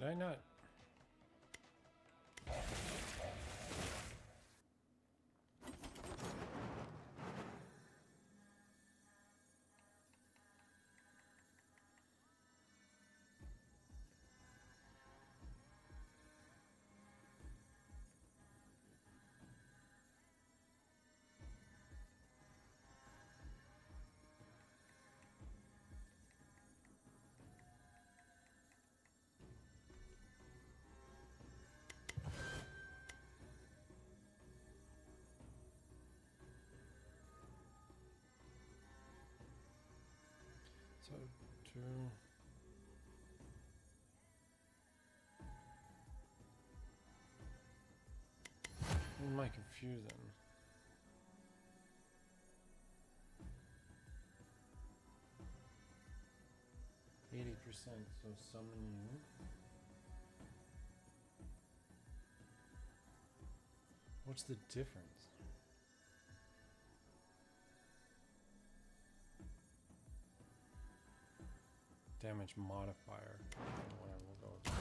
I not? So, two. What am I confusing? %, so summon you. What's the difference? Damage modifier. Whatever, we'll go with that.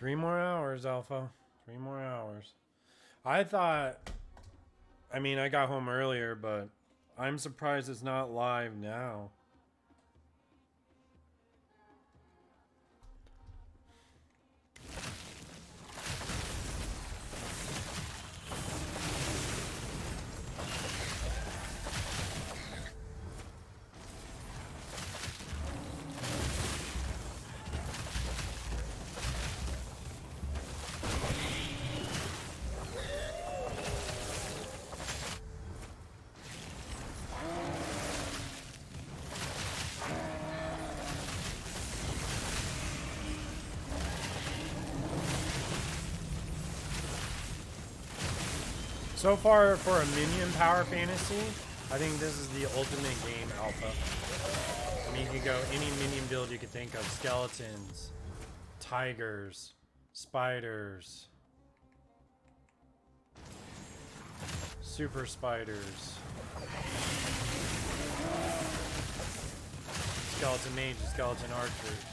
3 more hours, Alpha. 3 more hours. I thought... I mean, I got home earlier, but I'm surprised it's not live now. So far, for a minion power fantasy, I think this is the ultimate game, Alpha. I mean, you can go any minion build you could think of. Skeletons, tigers, spiders, super spiders, skeleton mages, skeleton archers,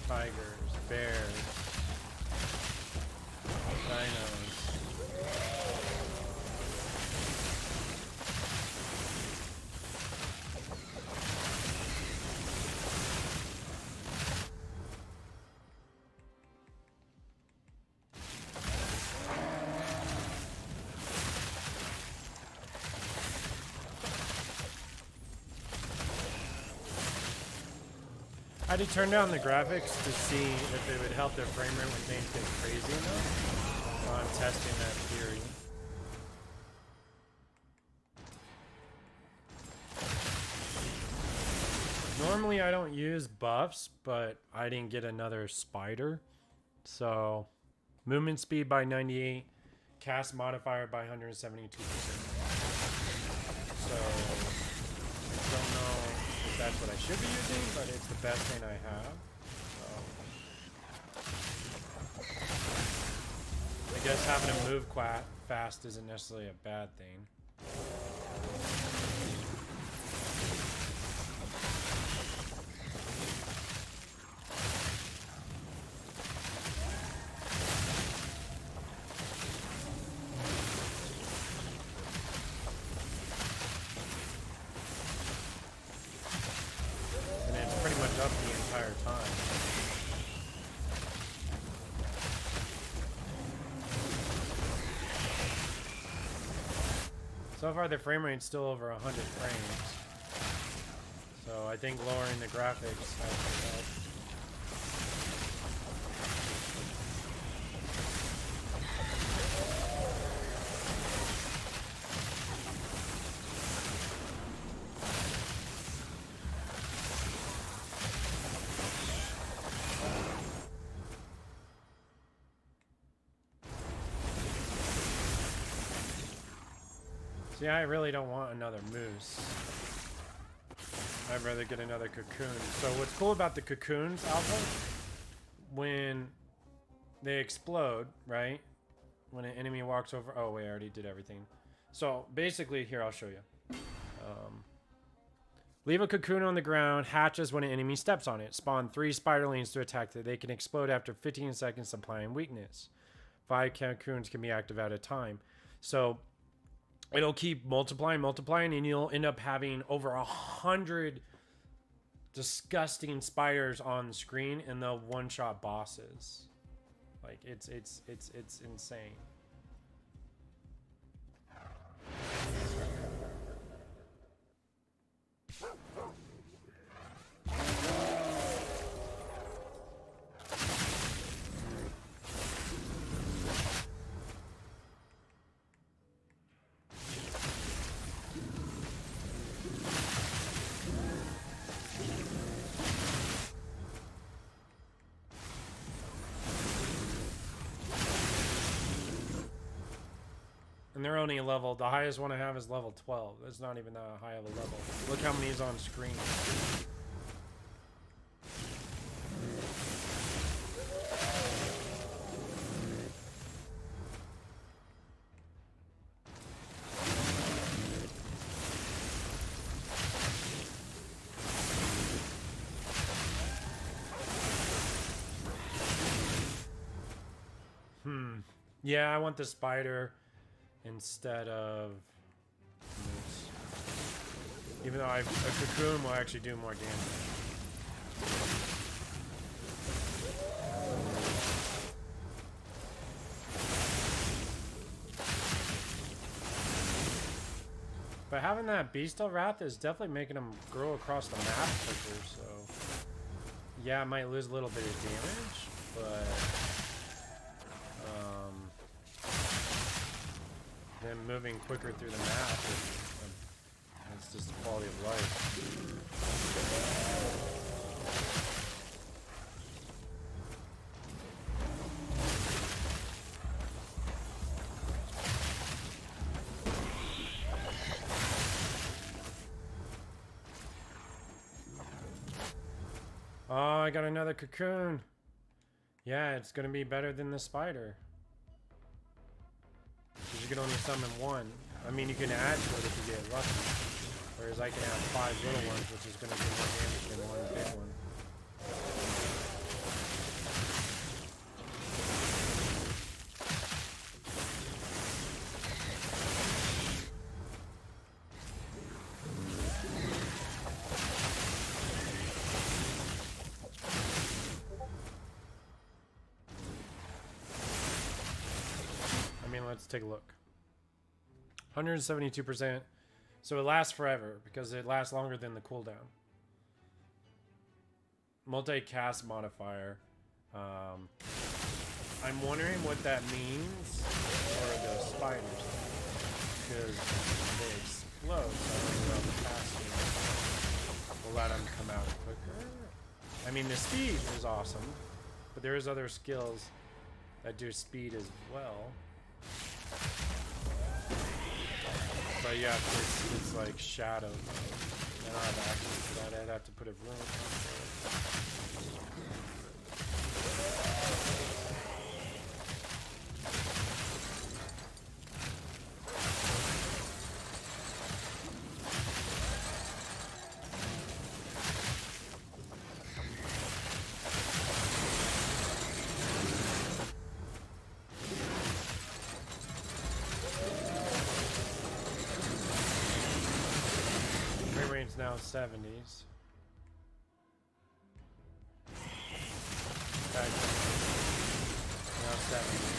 tigers, bears, dinos. I had to turn down the graphics to see if it would help their frame rate when things get crazy enough. So I'm testing that theory. Normally I don't use buffs, but I didn't get another spider. So movement speed by 98, cast modifier by 172%. So I don't know if that's what I should be using, but it's the best thing I have. So I guess having to move fast isn't necessarily a bad thing. And it's pretty much up the entire time. So far the frame rate's still over 100 frames. So I think lowering the graphics has help. See, I really don't want another moose. I'd rather get another cocoon. So what's cool about the cocoons, Alpha, when they explode, right? When an enemy walks over... Oh, wait, I already did everything. So basically, here, I'll show you. Leave a cocoon on the ground, hatches when an enemy steps on it. Spawn 3 spiderlings to attack it. They can explode after 15 seconds, applying weakness. 5 cocoons can be active at a time. So it'll keep multiplying, and you'll end up having over 100 disgusting spiders on the screen, and they'll one-shot bosses. Like it's insane. And they're only level, the highest one I have is level 12. That's not even that high of a level. Look how many is on screen. Yeah, I want the spider instead of moose. Even though a cocoon will actually do more damage. But having that Beastal Wrath is definitely making them grow across the map quicker, so... Yeah, I might lose a little bit of damage, but... Them moving quicker through the map, it's just the quality of life. Oh, I got another cocoon. Yeah, it's gonna be better than the spider. Because you can only summon one. I mean, you can add to it if you get lucky. Whereas I can have 5 little ones, which is gonna do more damage than one big one. Let's take a look. 172%. So it lasts forever because it lasts longer than the cooldown. Multi-cast modifier. I'm wondering what that means for the spiders. Because they explode, so I don't know the casting will let them come out quicker. I mean, the speed is awesome, but there is other skills that do speed as well. But yeah, it's like shadow. I don't have access to that. I'd have to put a room. Now 70s. Okay. Now 70s.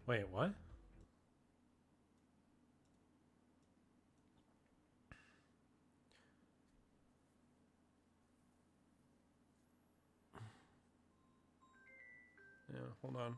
Wait, what? Yeah, hold on.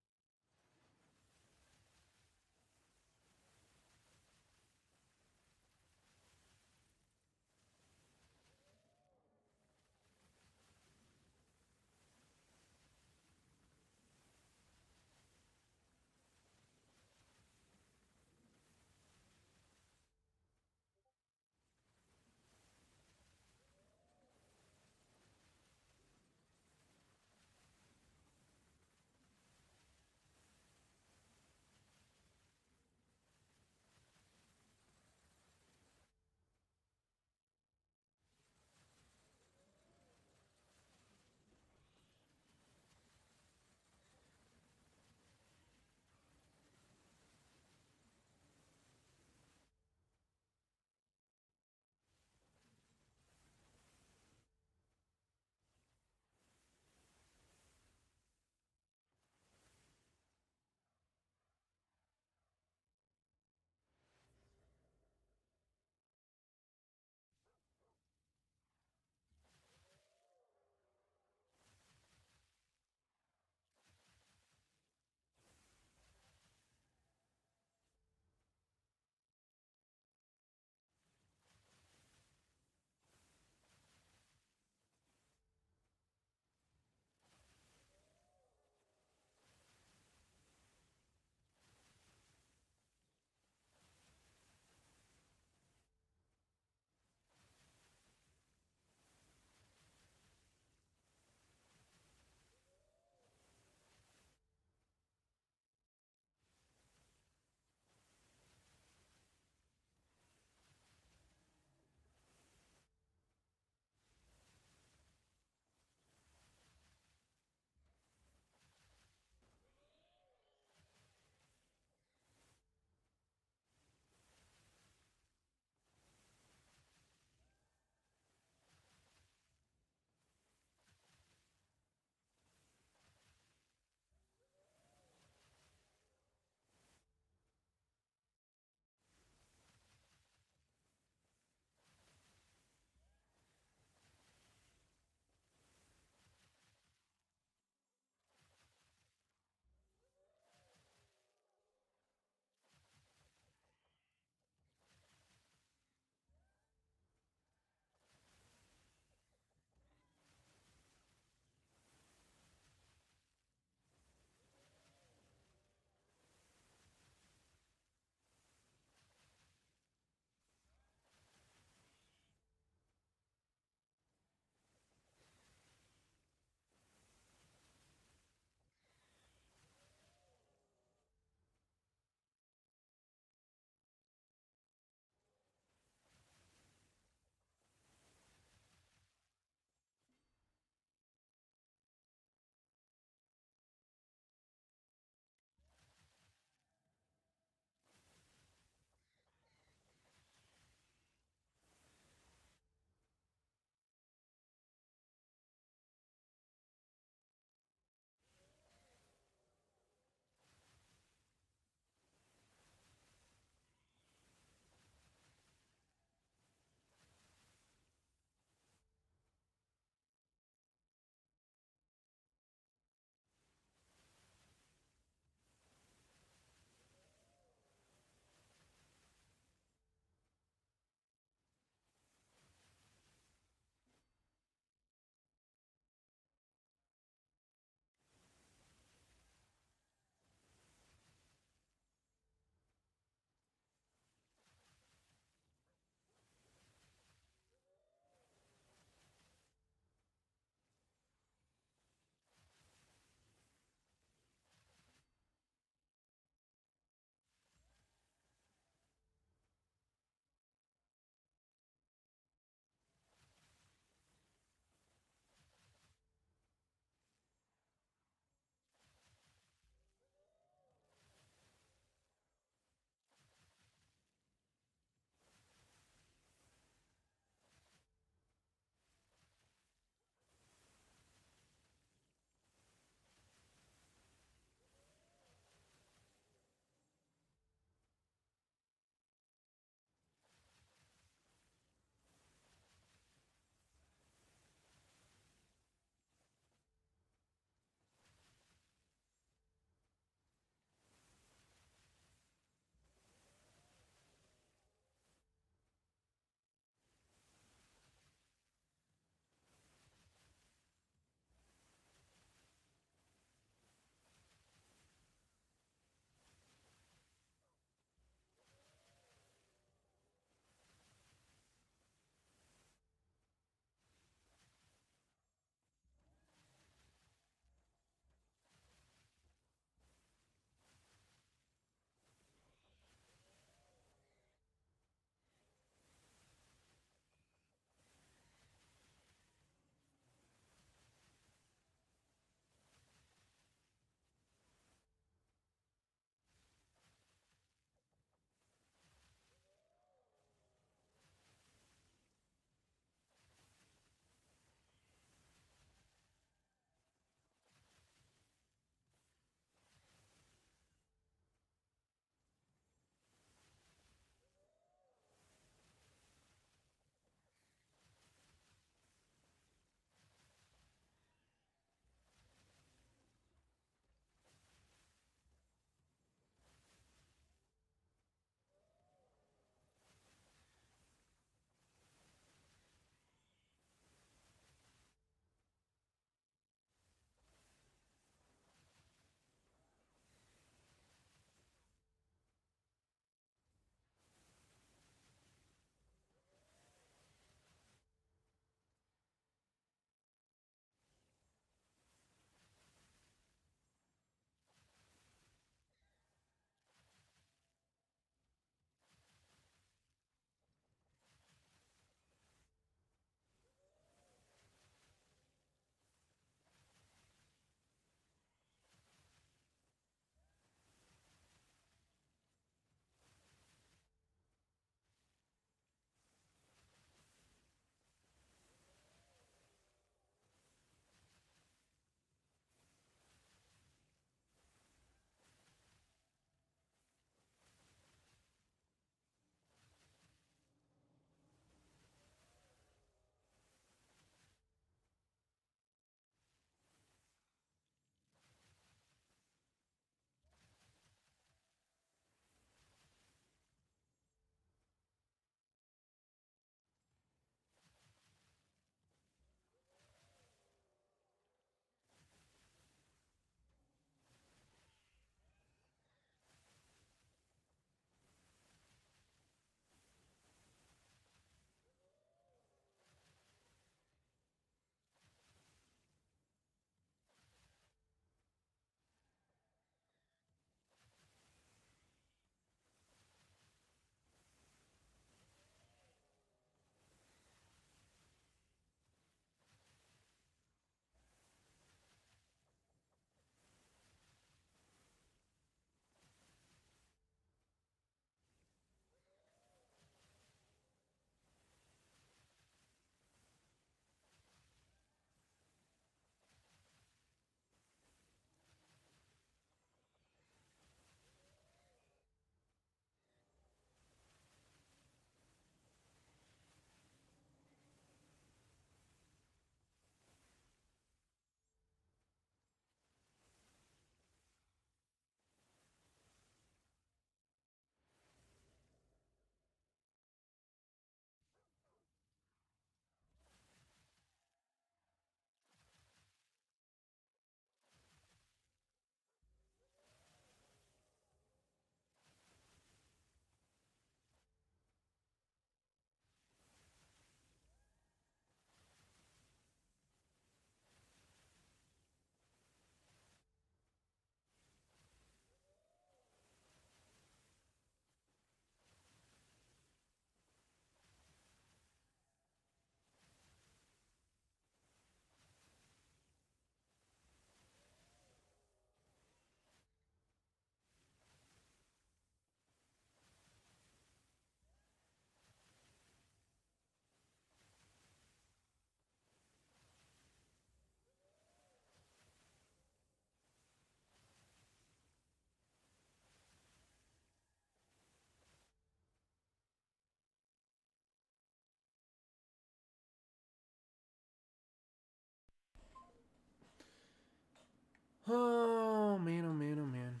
Oh man, oh man, oh man.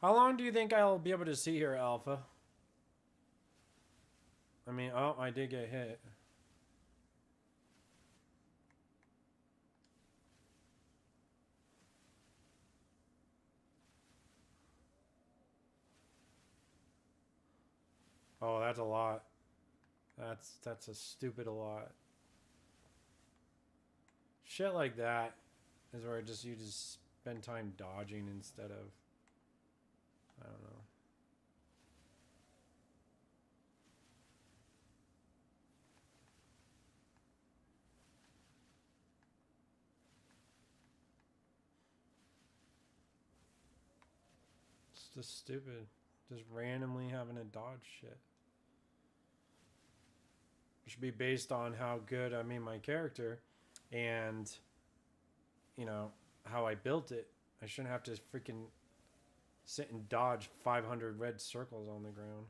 How long do you think I'll be able to see here, Alpha? I mean, oh, I did get hit. Oh, that's a lot. That's a stupid a lot. Shit like that is where you just spend time dodging instead of, I don't know. It's just stupid. Just randomly having to dodge shit. It should be based on how good I made my character and, you know, how I built it. I shouldn't have to freaking sit and dodge 500 red circles on the ground.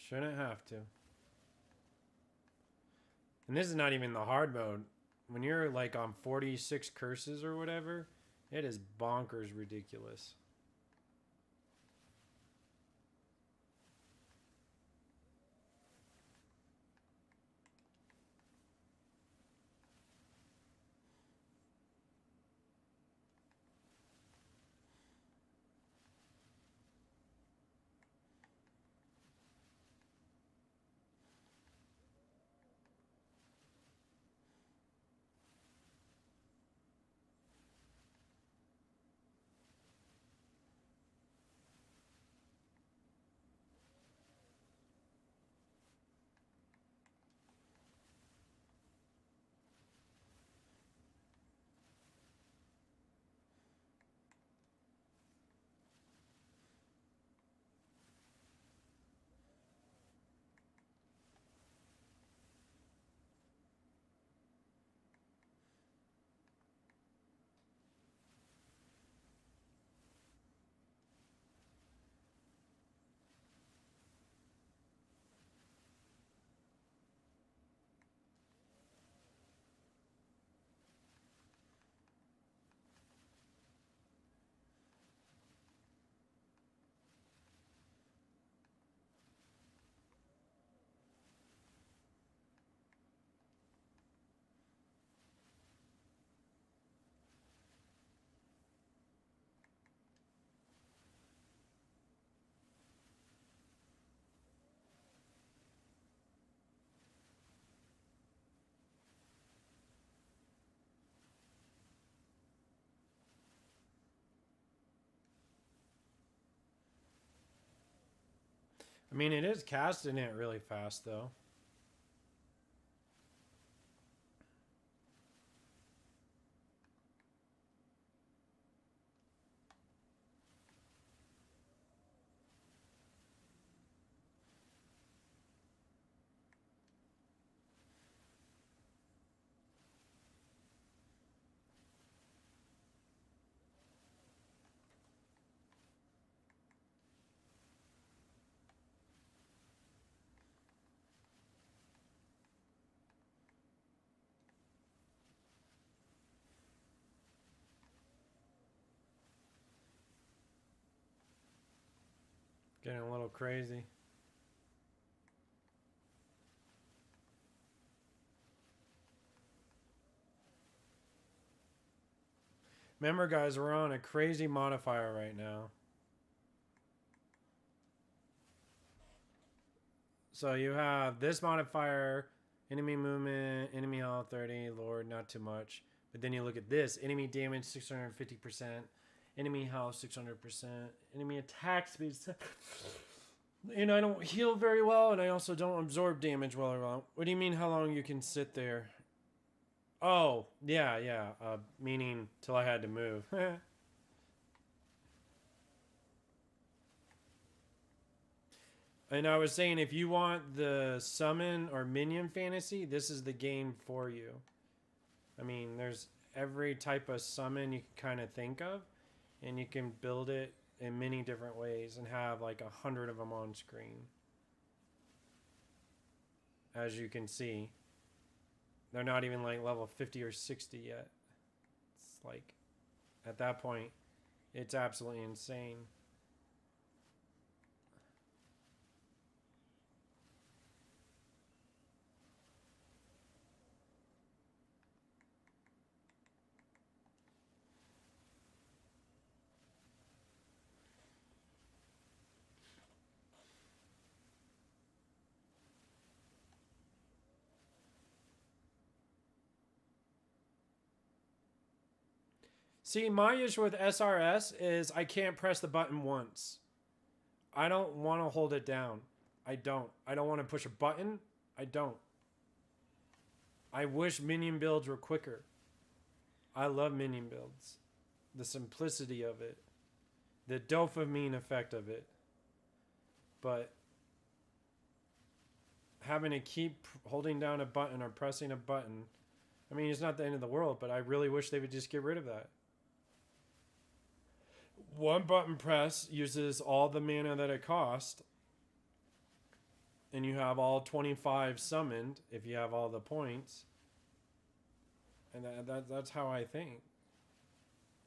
Shouldn't have to. And this is not even the hard mode. When you're like on 46 curses or whatever, it is bonkers ridiculous. I mean, it is casting it really fast though. Getting a little crazy. Remember, guys, we're on a crazy modifier right now. So you have this modifier, enemy movement, enemy health 30, Lord, not too much. But then you look at this, enemy damage 650%, enemy health 600%, enemy attack speed. And I don't heal very well, and I also don't absorb damage well. What do you mean how long you can sit there? Oh, yeah. Meaning till I had to move. And I was saying, if you want the summon or minion fantasy, this is the game for you. I mean, there's every type of summon you can kind of think of, and you can build it in many different ways and have like 100 of them on screen. As you can see, they're not even like level 50 or 60 yet. It's like, at that point, it's absolutely insane. See, my issue with SRS is I can't press the button once. I don't want to hold it down. I don't. I don't want to push a button. I don't. I wish minion builds were quicker. I love minion builds. The simplicity of it. The dopamine effect of it. But having to keep holding down a button or pressing a button, I mean, it's not the end of the world, but I really wish they would just get rid of that. One button press uses all the mana that it cost, and you have all 25 summoned if you have all the points. And that's how I think.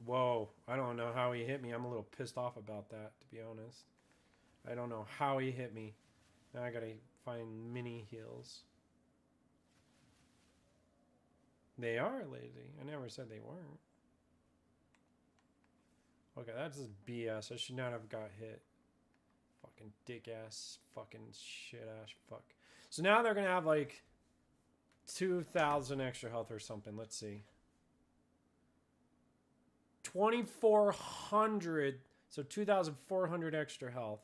Whoa, I don't know how he hit me. I'm a little pissed off about that, to be honest. I don't know how he hit me. Now I gotta find mini heals. They are lazy. I never said they weren't. Okay, that's just BS. I should not have got hit. Fucking dick ass. Fucking shit ass. Fuck. So now they're gonna have like 2,000 extra health or something. Let's see. 2,400. So 2,400 extra health.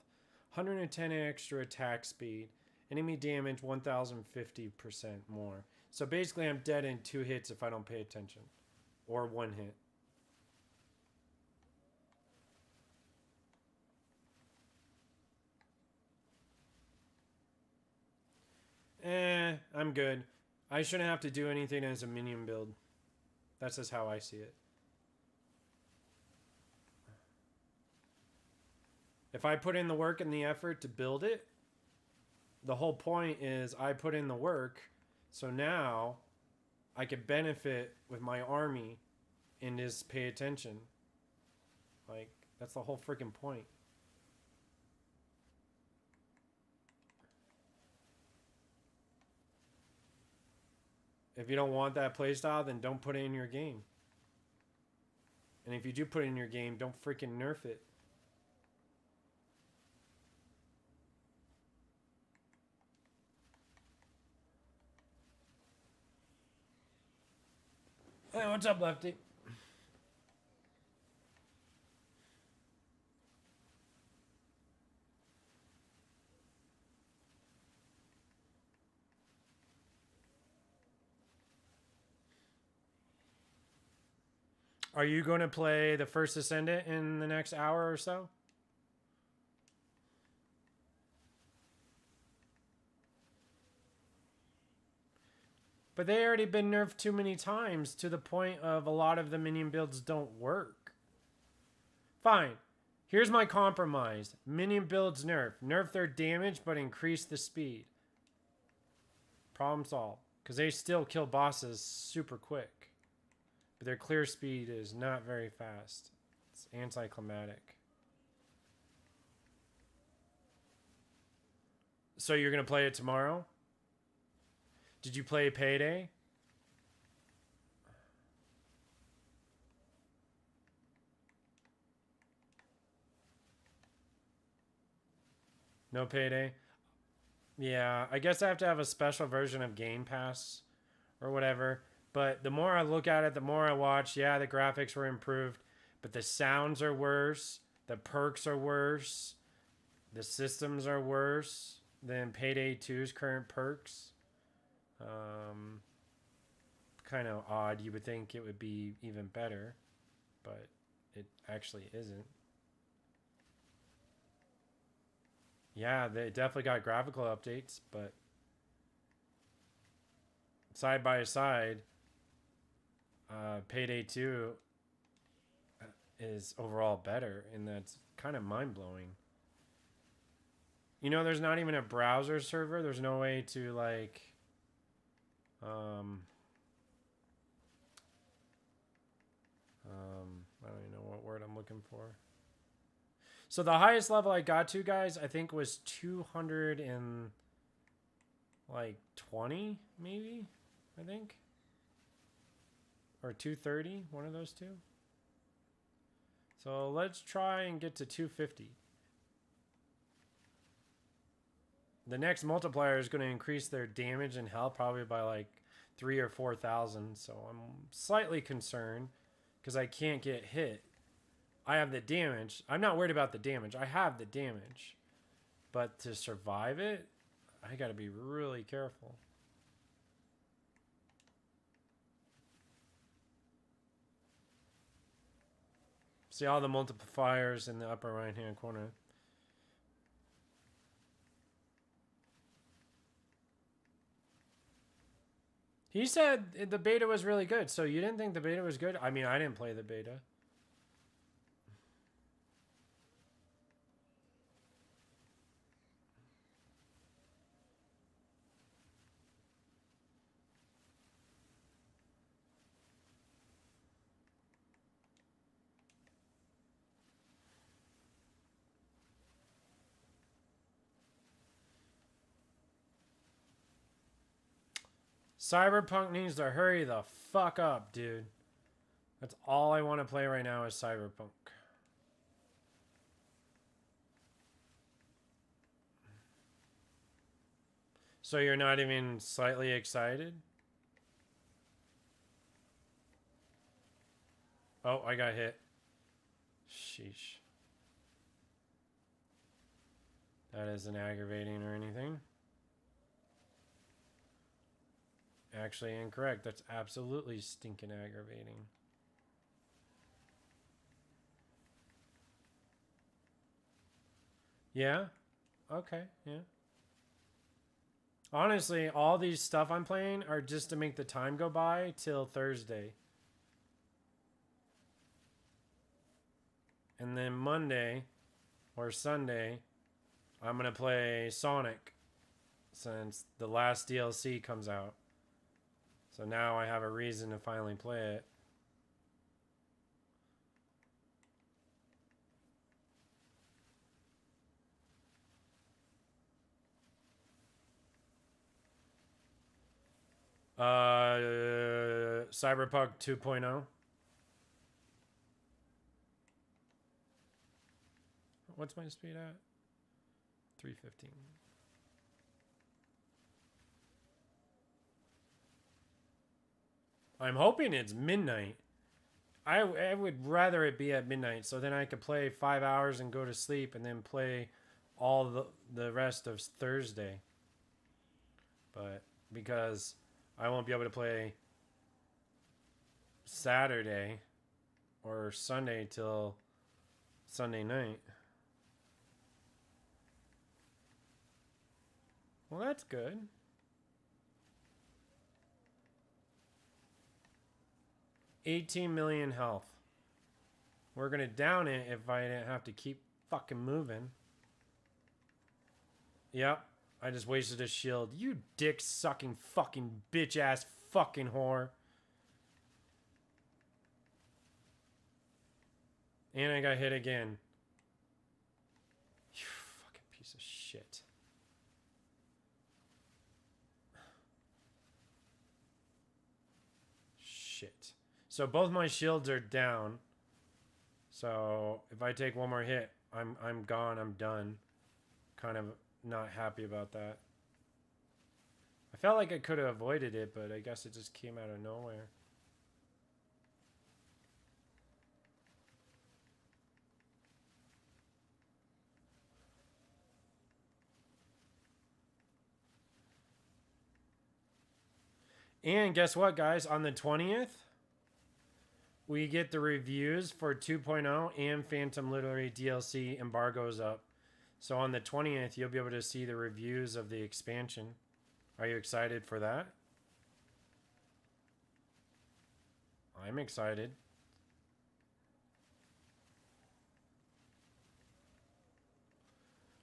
110 extra attack speed. Enemy damage 1,050% more. So basically I'm dead in 2 hits if I don't pay attention. Or 1 hit. I'm good. I shouldn't have to do anything as a minion build. That's just how I see it. If I put in the work and the effort to build it, the whole point is I put in the work, so now I could benefit with my army and just pay attention. Like, that's the whole freaking point. If you don't want that playstyle, then don't put it in your game. And if you do put it in your game, don't freaking nerf it. Hey, what's up, Lefty? Are you going to play the first Ascendant in the next hour or so? But they already been nerfed too many times to the point of a lot of the minion builds don't work. Fine. Here's my compromise. Minion builds nerf. Nerf their damage, but increase the speed. Problem solved. Because they still kill bosses super quick. But their clear speed is not very fast. It's anticlimactic. So you're going to play it tomorrow? Did you play Payday? No Payday? Yeah, I guess I have to have a special version of Game Pass or whatever. But the more I look at it, the more I watch, yeah, the graphics were improved, but the sounds are worse, the perks are worse, the systems are worse than Payday 2's current perks. Kind of odd. You would think it would be even better, but it actually isn't. Yeah, they definitely got graphical updates, but side by side, Payday 2 is overall better, and that's kind of mind blowing. You know, there's not even a browser server. There's no way to like, um, I don't even know what word I'm looking for. So the highest level I got to, guys, I think was 220, maybe. I think, or 230, one of those two. So let's try and get to 250. The next multiplier is going to increase their damage and health probably by like 3 or 4,000. So I'm slightly concerned because I can't get hit. I have the damage. I'm not worried about the damage. I have the damage. But to survive it, I got to be really careful. See all the multipliers in the upper right hand corner. He said the beta was really good. So you didn't think the beta was good? I mean, I didn't play the beta. Cyberpunk needs to hurry the fuck up, dude. That's all I want to play right now is Cyberpunk. So you're not even slightly excited? Oh, I got hit. Sheesh. That isn't aggravating or anything. Actually incorrect. That's absolutely stinking aggravating. Yeah? Okay, yeah. Honestly, all these stuff I'm playing are just to make the time go by till Thursday. And then Monday or Sunday, I'm going to play Sonic since the last DLC comes out. So now I have a reason to finally play it. Cyberpunk 2.0. What's my speed at? 315. I'm hoping it's midnight. I would rather it be at midnight so then I could play 5 hours and go to sleep and then play all the rest of Thursday. But because I won't be able to play Saturday or Sunday till Sunday night. Well, that's good. $18 million health. We're gonna down it if I didn't have to keep fucking moving. Yep. I just wasted a shield. You dick sucking fucking bitch ass fucking whore. And I got hit again. You fucking piece of shit. Shit. So both my shields are down. So if I take one more hit, I'm gone. I'm done. Kind of not happy about that. I felt like I could have avoided it, but I guess it just came out of nowhere. And guess what, guys? On the 20th, we get the reviews for 2.0 and Phantom Literary DLC embargoes up. So on the 20th, you'll be able to see the reviews of the expansion. Are you excited for that? I'm excited.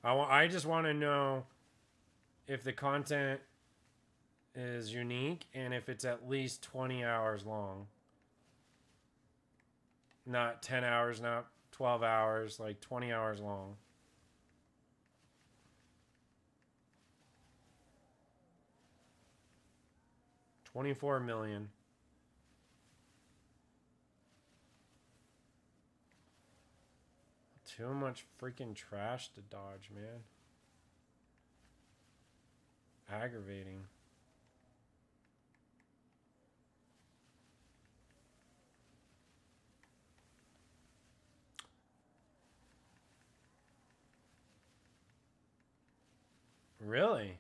I just want to know if the content is unique and if it's at least 20 hours long. Not 10 hours, not 12 hours, like 20 hours long. $24 million. Too much freaking trash to dodge, man. Aggravating. Really?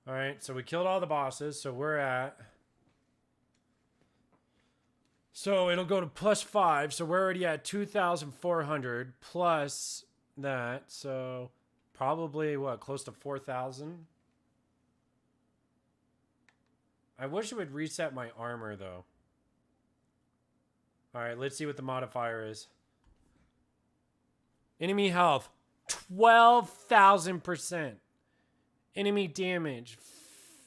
All right, so we killed all the bosses, so we're at... So it'll go to +5, so we're already at 2,400 plus that, so probably, what, close to 4,000? I wish it would reset my armor, though. All right, let's see what the modifier is. Enemy health, 12,000%. Enemy damage,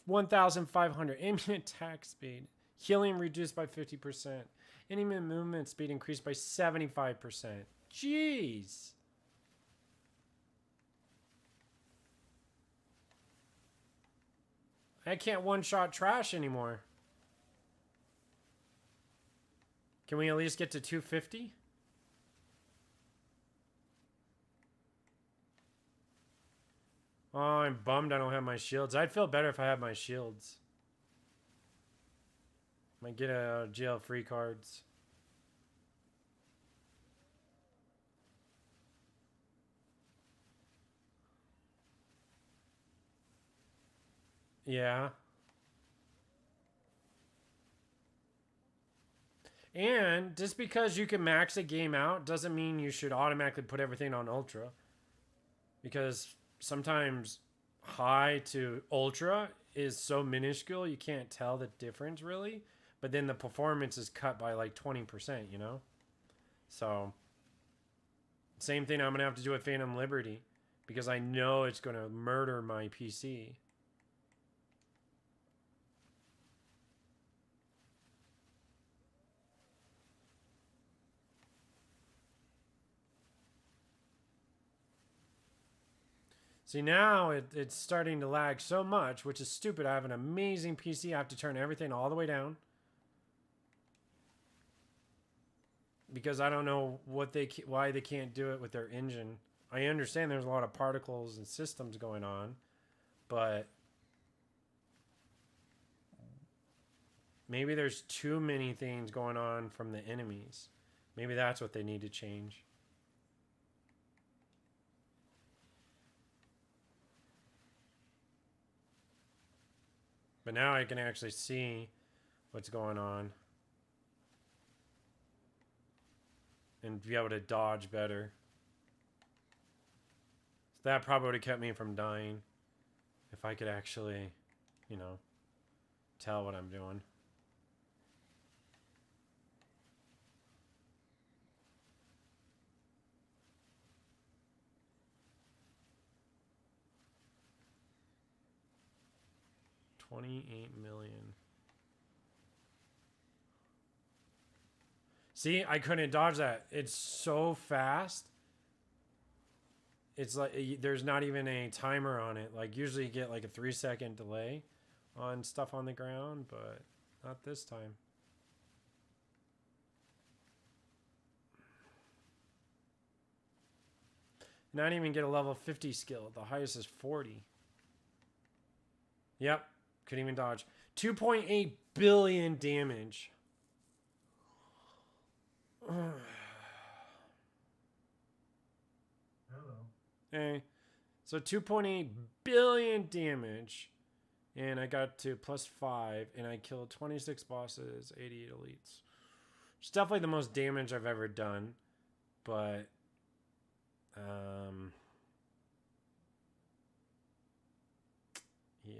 1,500. Enemy attack speed, healing reduced by 50%. Enemy movement speed increased by 75%. Jeez. I can't one-shot trash anymore. Can we at least get to 250? Oh, I'm bummed I don't have my shields. I'd feel better if I had my shields. Might get a jail free cards. Yeah. And just because you can max a game out doesn't mean you should automatically put everything on ultra. Because sometimes high to ultra is so minuscule you can't tell the difference really. But then the performance is cut by like 20%, you know? So, same thing I'm going to have to do with Phantom Liberty. Because I know it's going to murder my PC. See, now it's starting to lag so much, which is stupid. I have an amazing PC. I have to turn everything all the way down. Because I don't know why they can't do it with their engine. I understand there's a lot of particles and systems going on, but maybe there's too many things going on from the enemies. Maybe that's what they need to change. But now I can actually see what's going on. And be able to dodge better. So that probably would have kept me from dying. If I could actually, you know, tell what I'm doing. $28 million. See, I couldn't dodge that. It's so fast. It's like there's not even a timer on it. Like usually you get like a 3-second delay on stuff on the ground, but not this time. Not even get a level 50 skill. The highest is 40. Yep. Couldn't even dodge. 2.8 billion damage. Hello. Hey. So 2.8 billion damage. And I got to +5. And I killed 26 bosses, 88 elites. It's definitely the most damage I've ever done, but yeah.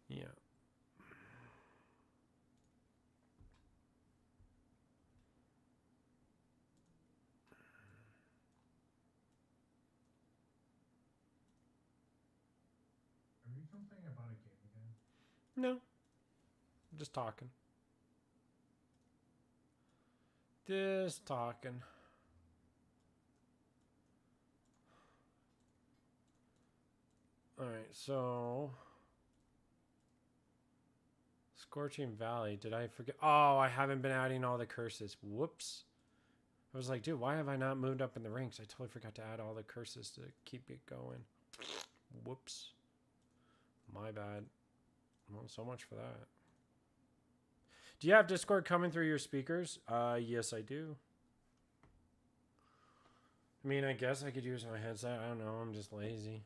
Yeah. Are you complaining about a game again? No. I'm just talking. Just talking. Alright, so Scorching Valley. Did I forget? Oh, I haven't been adding all the curses. Whoops. I was like, dude, why have I not moved up in the ranks? I totally forgot to add all the curses to keep it going. Whoops. My bad. Well, so much for that. Do you have Discord coming through your speakers? Yes, I do. I mean, I guess I could use my headset. I don't know. I'm just lazy.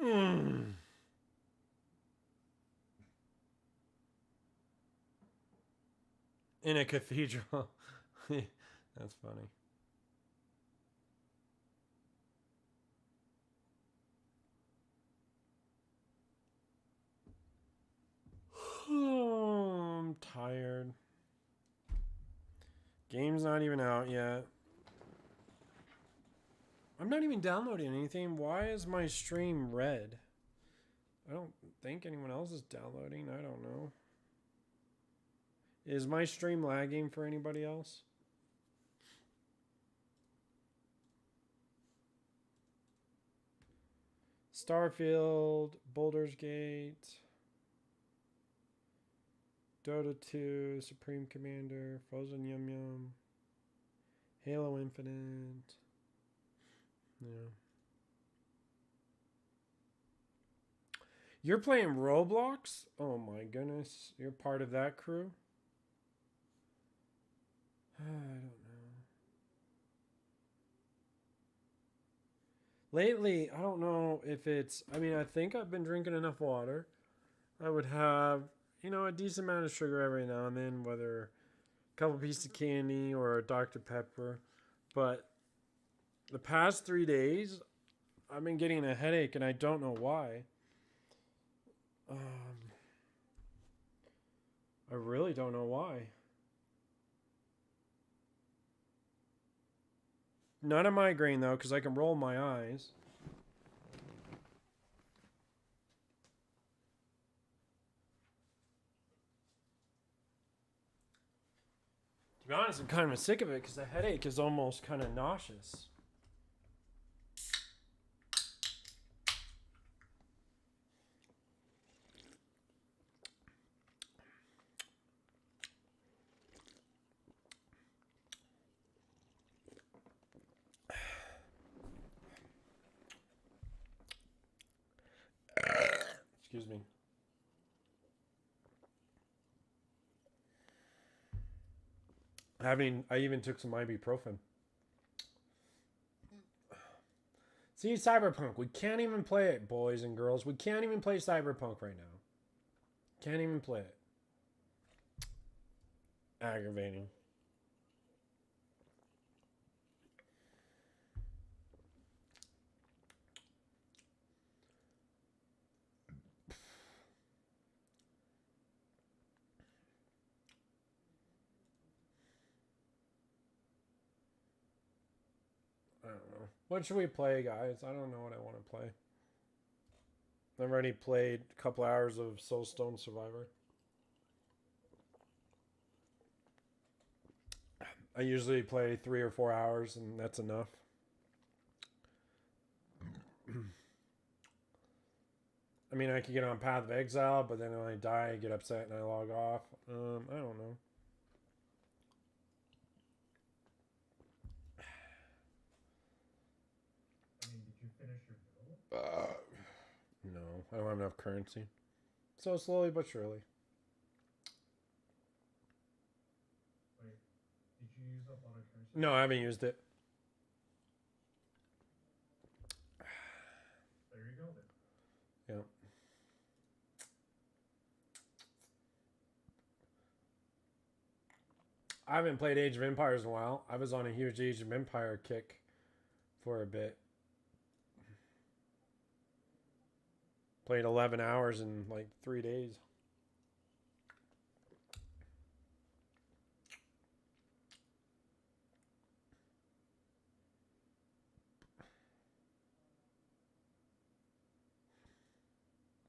Mm. In a cathedral. That's funny. Oh, I'm tired. Game's not even out yet. I'm not even downloading anything. Why is my stream red? I don't think anyone else is downloading. I don't know. Is my stream lagging for anybody else? Starfield, Baldur's Gate, Dota 2, Supreme Commander, Frozen Yum Yum, Halo Infinite. Yeah. You're playing Roblox? Oh my goodness. You're part of that crew? I don't know. Lately, I don't know if it's. I mean, I think I've been drinking enough water. I would have, a decent amount of sugar every now and then, whether a couple pieces of candy or a Dr. Pepper. But the past 3 days, I've been getting a headache and I don't know why. I really don't know why. Not a migraine though, because I can roll my eyes. To be honest, I'm kind of sick of it because the headache is almost kind of nauseous. Excuse me. I even took some ibuprofen. See, Cyberpunk. We can't even play it, boys and girls. We can't even play Cyberpunk right now. Can't even play it. Aggravating. I don't know. What should we play, guys? I don't know what I want to play. I've already played a couple hours of Soulstone Survivor. I usually play 3 or 4 hours, and that's enough. I mean, I could get on Path of Exile, but then when I die, I get upset and I log off. I don't know. I mean, did you finish your bill? No, I don't have enough currency. So slowly but surely. Wait, did you use up all the currency? No, I haven't used it. There you go then. Yeah. I haven't played Age of Empires in a while. I was on a huge Age of Empire kick for a bit. Played 11 hours in like 3 days.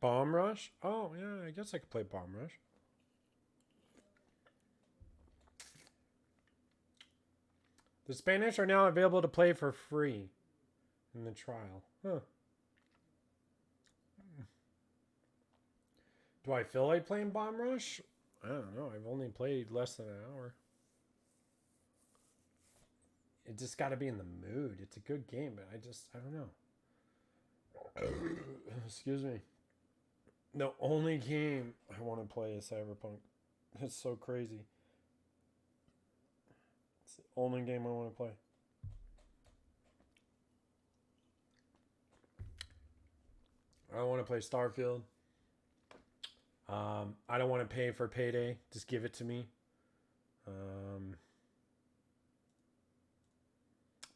Bomb Rush? Oh, yeah, I guess I could play Bomb Rush. The Spanish are now available to play for free in the trial. Huh. Do I feel like playing Bomb Rush? I don't know. I've only played less than an hour. It just got to be in the mood. It's a good game, but I don't know. Excuse me. The only game I want to play is Cyberpunk. It's so crazy. It's the only game I want to play. I don't want to play Starfield. I don't want to pay for Payday. Just give it to me.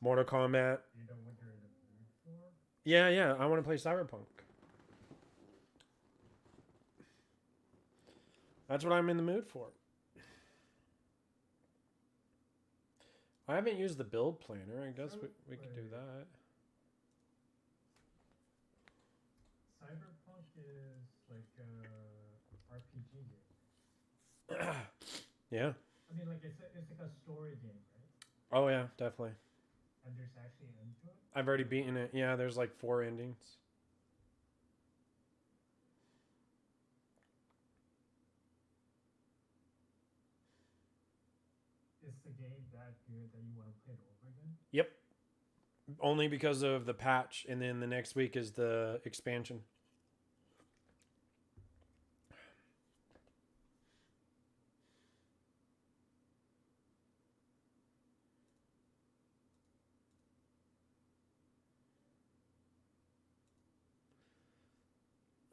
Mortal Kombat. You know what you're in the mood for? Yeah. I want to play Cyberpunk. That's what I'm in the mood for. I haven't used the build planner. I guess we could do that. Cyberpunk is like a RPG game. Yeah. I mean, like it's like a story game, right? Oh yeah, definitely. And there's actually an end to it. I've already beaten it. Yeah, there's like 4 endings. Is the game that good that you want to play it over again? Yep. Only because of the patch, and then the next week is the expansion.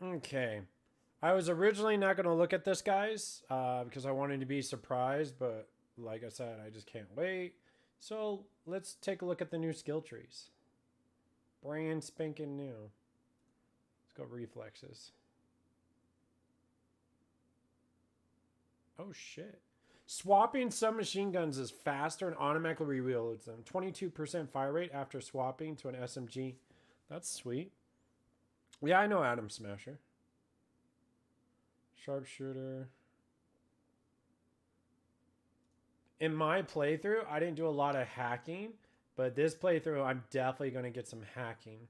Okay. I was originally not going to look at this, guys, because I wanted to be surprised, but like I said, I just can't wait. So let's take a look at the new skill trees. Brand spanking new. Let's go reflexes. Oh shit. Swapping submachine guns is faster and automatically reloads them. 22% fire rate after swapping to an SMG. That's sweet. Yeah, I know Atom Smasher. Sharpshooter. In my playthrough, I didn't do a lot of hacking, but this playthrough, I'm definitely going to get some hacking.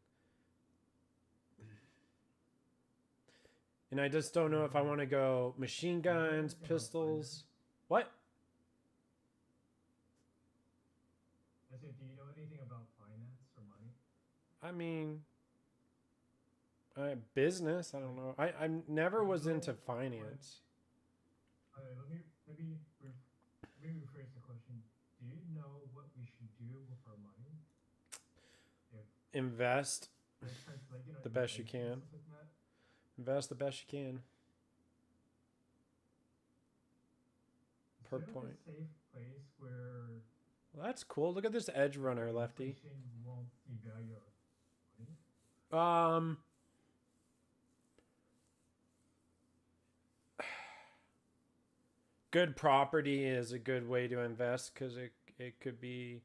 And I just don't know if I want to go machine guns, pistols. What? I said, do you know anything about finance or money? I mean, business. I don't know. I never was into finance. Let me rephrase the question. Do you know what we should do with our money? Invest Like, you know, the best you can. Like Invest the best you can. Per point. A safe place where Well, that's cool. Look at this edge runner, lefty. Won't devalue our money. Good property is a good way to invest because it could be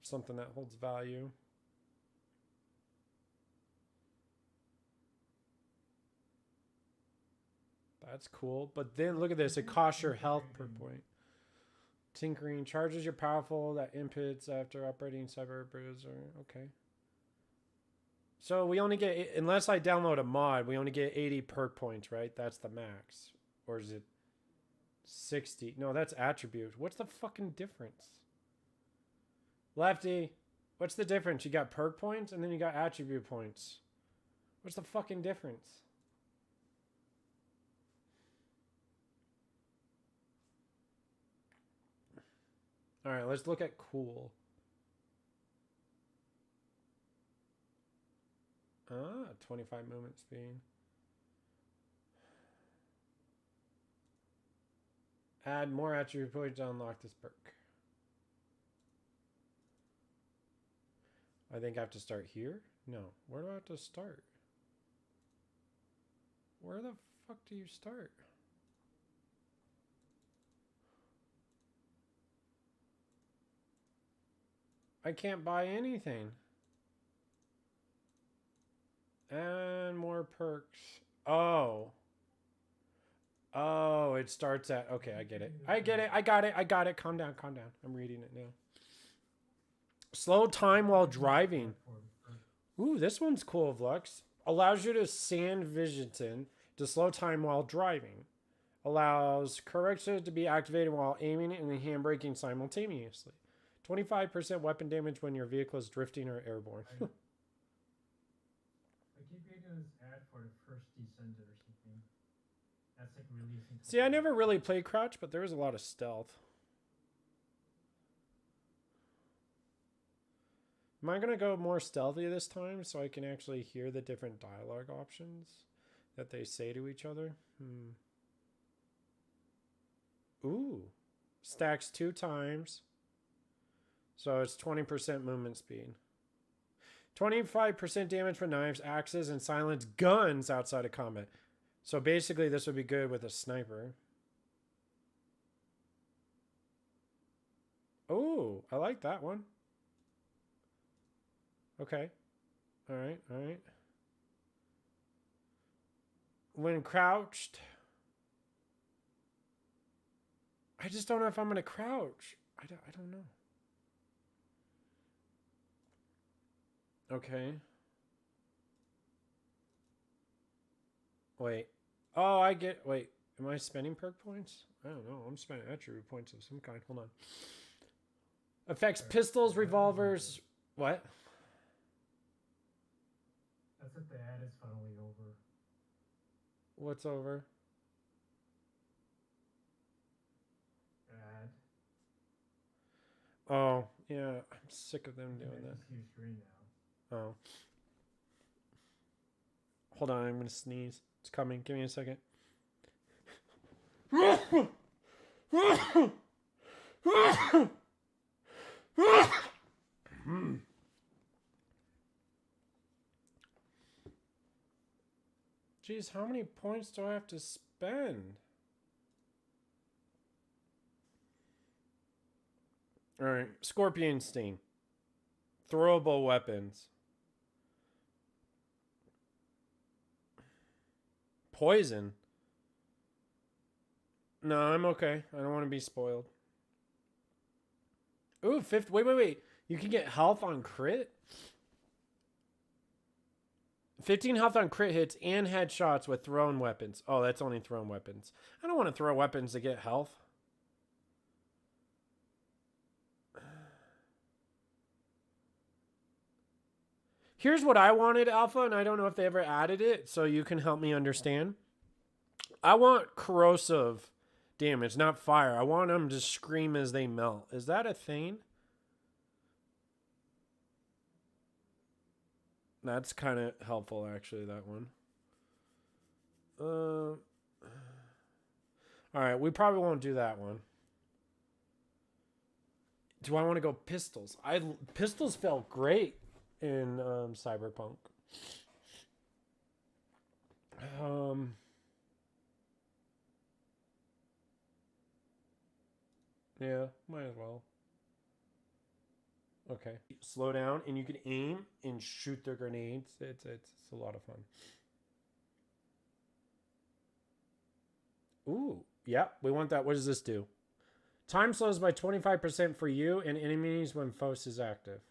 something that holds value. That's cool. But then look at this. It costs your health per point. Tinkering charges your powerful that inputs after operating cyber bruiser. Okay. So we only get, unless I download a mod, we only get 80 perk points, right? That's the max. Or is it 60? No, that's attribute. What's the fucking difference? Lefty. What's the difference? You got perk points and then you got attribute points. What's the fucking difference? All right, let's look at cool. Ah, 25 movement speed. Add more attribute points to unlock this perk. I think I have to start here? No. Where do I have to start? Where the fuck do you start? I can't buy anything. And more perks. Oh. Oh, it starts at... Okay, I get it. I get it. I got it. I got it. Calm down. Calm down. I'm reading it now. Slow time while driving. Ooh, this one's cool, Vlux. Allows you to sand vision to slow time while driving. Allows correction to be activated while aiming and handbraking simultaneously. 25% weapon damage when your vehicle is drifting or airborne. I keep getting this ad for the first descendant or something. That's like releasing. See, I never really played Crouch, but there was a lot of stealth. Am I going to go more stealthy this time so I can actually hear the different dialogue options that they say to each other? Ooh. Stacks 2 times. So it's 20% movement speed. 25% damage for knives, axes, and silenced guns outside of combat. So basically this would be good with a sniper. Oh, I like that one. Okay. All right, all right. When crouched... I just don't know if I'm going to crouch. I don't know. Okay. Wait. Oh, I get... Wait. Am I spending perk points? I don't know. I'm spending attribute points of some kind. Hold on. Affects pistols, revolvers... What? That's if the ad is finally over. What's over? Ad. Oh, yeah. I'm sick of them doing that. See your screen now. Oh. Hold on, I'm going to sneeze. It's coming. Give me a second. Jeez, how many points do I have to spend? Alright, Scorpion Sting. Throwable weapons. Poison. No, I'm okay. I don't want to be spoiled. Ooh, wait. You can get health on crit? 15 health on crit hits and headshots with thrown weapons. Oh, that's only thrown weapons. I don't want to throw weapons to get health. Here's what I wanted, Alpha, and I don't know if they ever added it, so you can help me understand. I want corrosive damage, not fire. I want them to scream as they melt. Is that a thing? That's kind of helpful, actually, that one. All right, we probably won't do that one. Do I want to go pistols? Pistols felt great in Cyberpunk. Yeah, might as well. Okay. Slow down, and you can aim and shoot their grenades. It's a lot of fun. Ooh, yeah, we want that. What does this do? Time slows by 25% for you and enemies when Fos is active.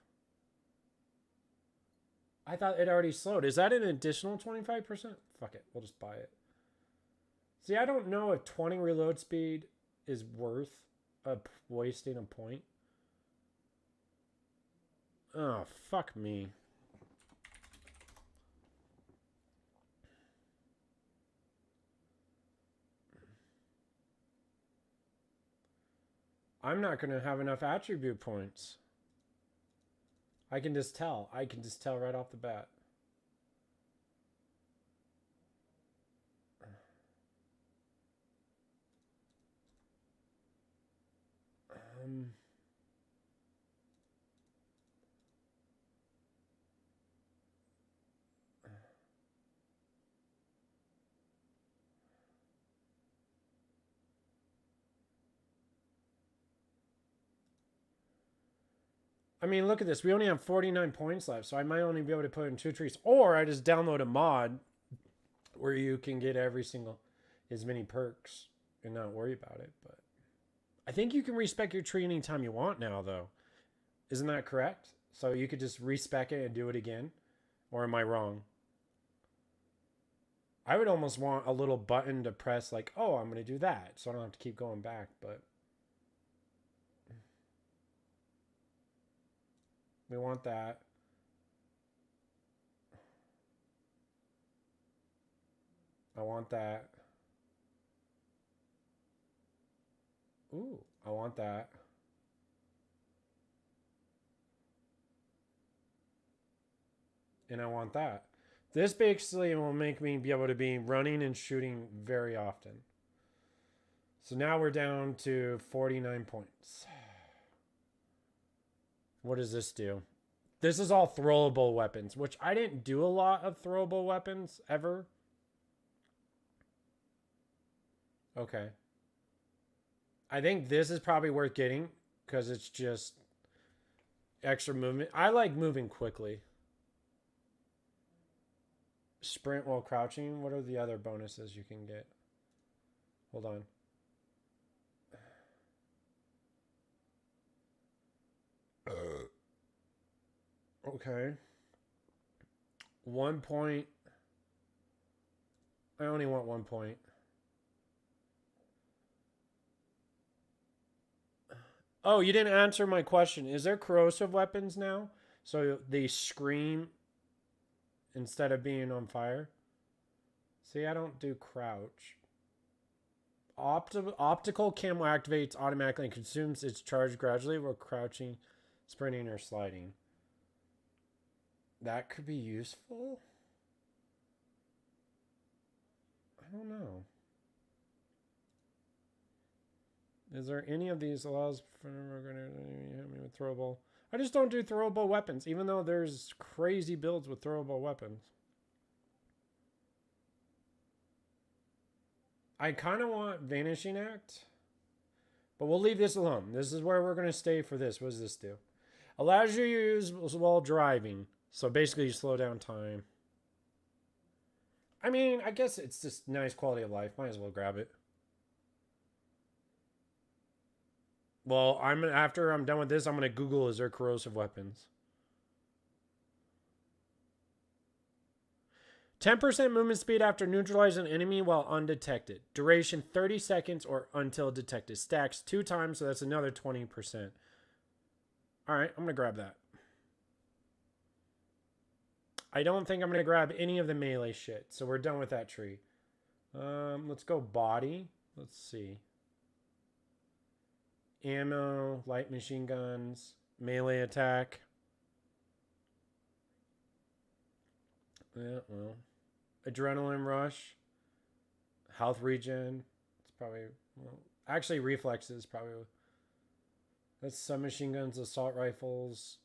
I thought it already slowed. Is that an additional 25%? Fuck it, we'll just buy it. See, I don't know if 20 reload speed is worth wasting a point. Oh, fuck me. I'm not going to have enough attribute points. I can just tell. I can just tell right off the bat. Um... I mean, look at this. We only have 49 points left, so I might only be able to put in 2 trees. Or I just download a mod where you can get every single, as many perks and not worry about it. But I think you can respec your tree anytime you want now, though. Isn't that correct? So you could just respec it and do it again? Or am I wrong? I would almost want a little button to press like, oh, I'm going to do that. So I don't have to keep going back, but... we want that. I want that. Ooh, I want that. And I want that. This basically will make me be able to be running and shooting very often. So now we're down to 49 points. What does this do? This is all throwable weapons, which I didn't do a lot of throwable weapons ever. Okay. I think this is probably worth getting because it's just extra movement. I like moving quickly. Sprint while crouching. What are the other bonuses you can get? Hold on. Okay. 1 point. I only want 1 point. Oh, you didn't answer my question. Is there corrosive weapons now? So they scream instead of being on fire? See, I don't do crouch. Optical camo activates automatically and consumes its charge gradually while crouching, sprinting, or sliding. That could be useful? I don't know. Is there any of these allows for with throwable? I just don't do throwable weapons, even though there's crazy builds with throwable weapons. I kind of want Vanishing Act, but we'll leave this alone. This is where we're going to stay for this. What does this do? Allows you to use while driving. So basically you slow down time. I mean, I guess it's just nice quality of life. Might as well grab it. Well, after I'm done with this, I'm going to Google, is there corrosive weapons? 10% movement speed after neutralizing an enemy while undetected. Duration 30 seconds or until detected. Stacks 2 times, so that's another 20%. Alright, I'm going to grab that. I don't think I'm going to grab any of the melee shit, so we're done with that tree. Let's go body. Let's see. Ammo, light machine guns, melee attack. Yeah, well. Adrenaline rush. Health regen. It's probably, well, actually reflexes probably. That's submachine guns, assault rifles.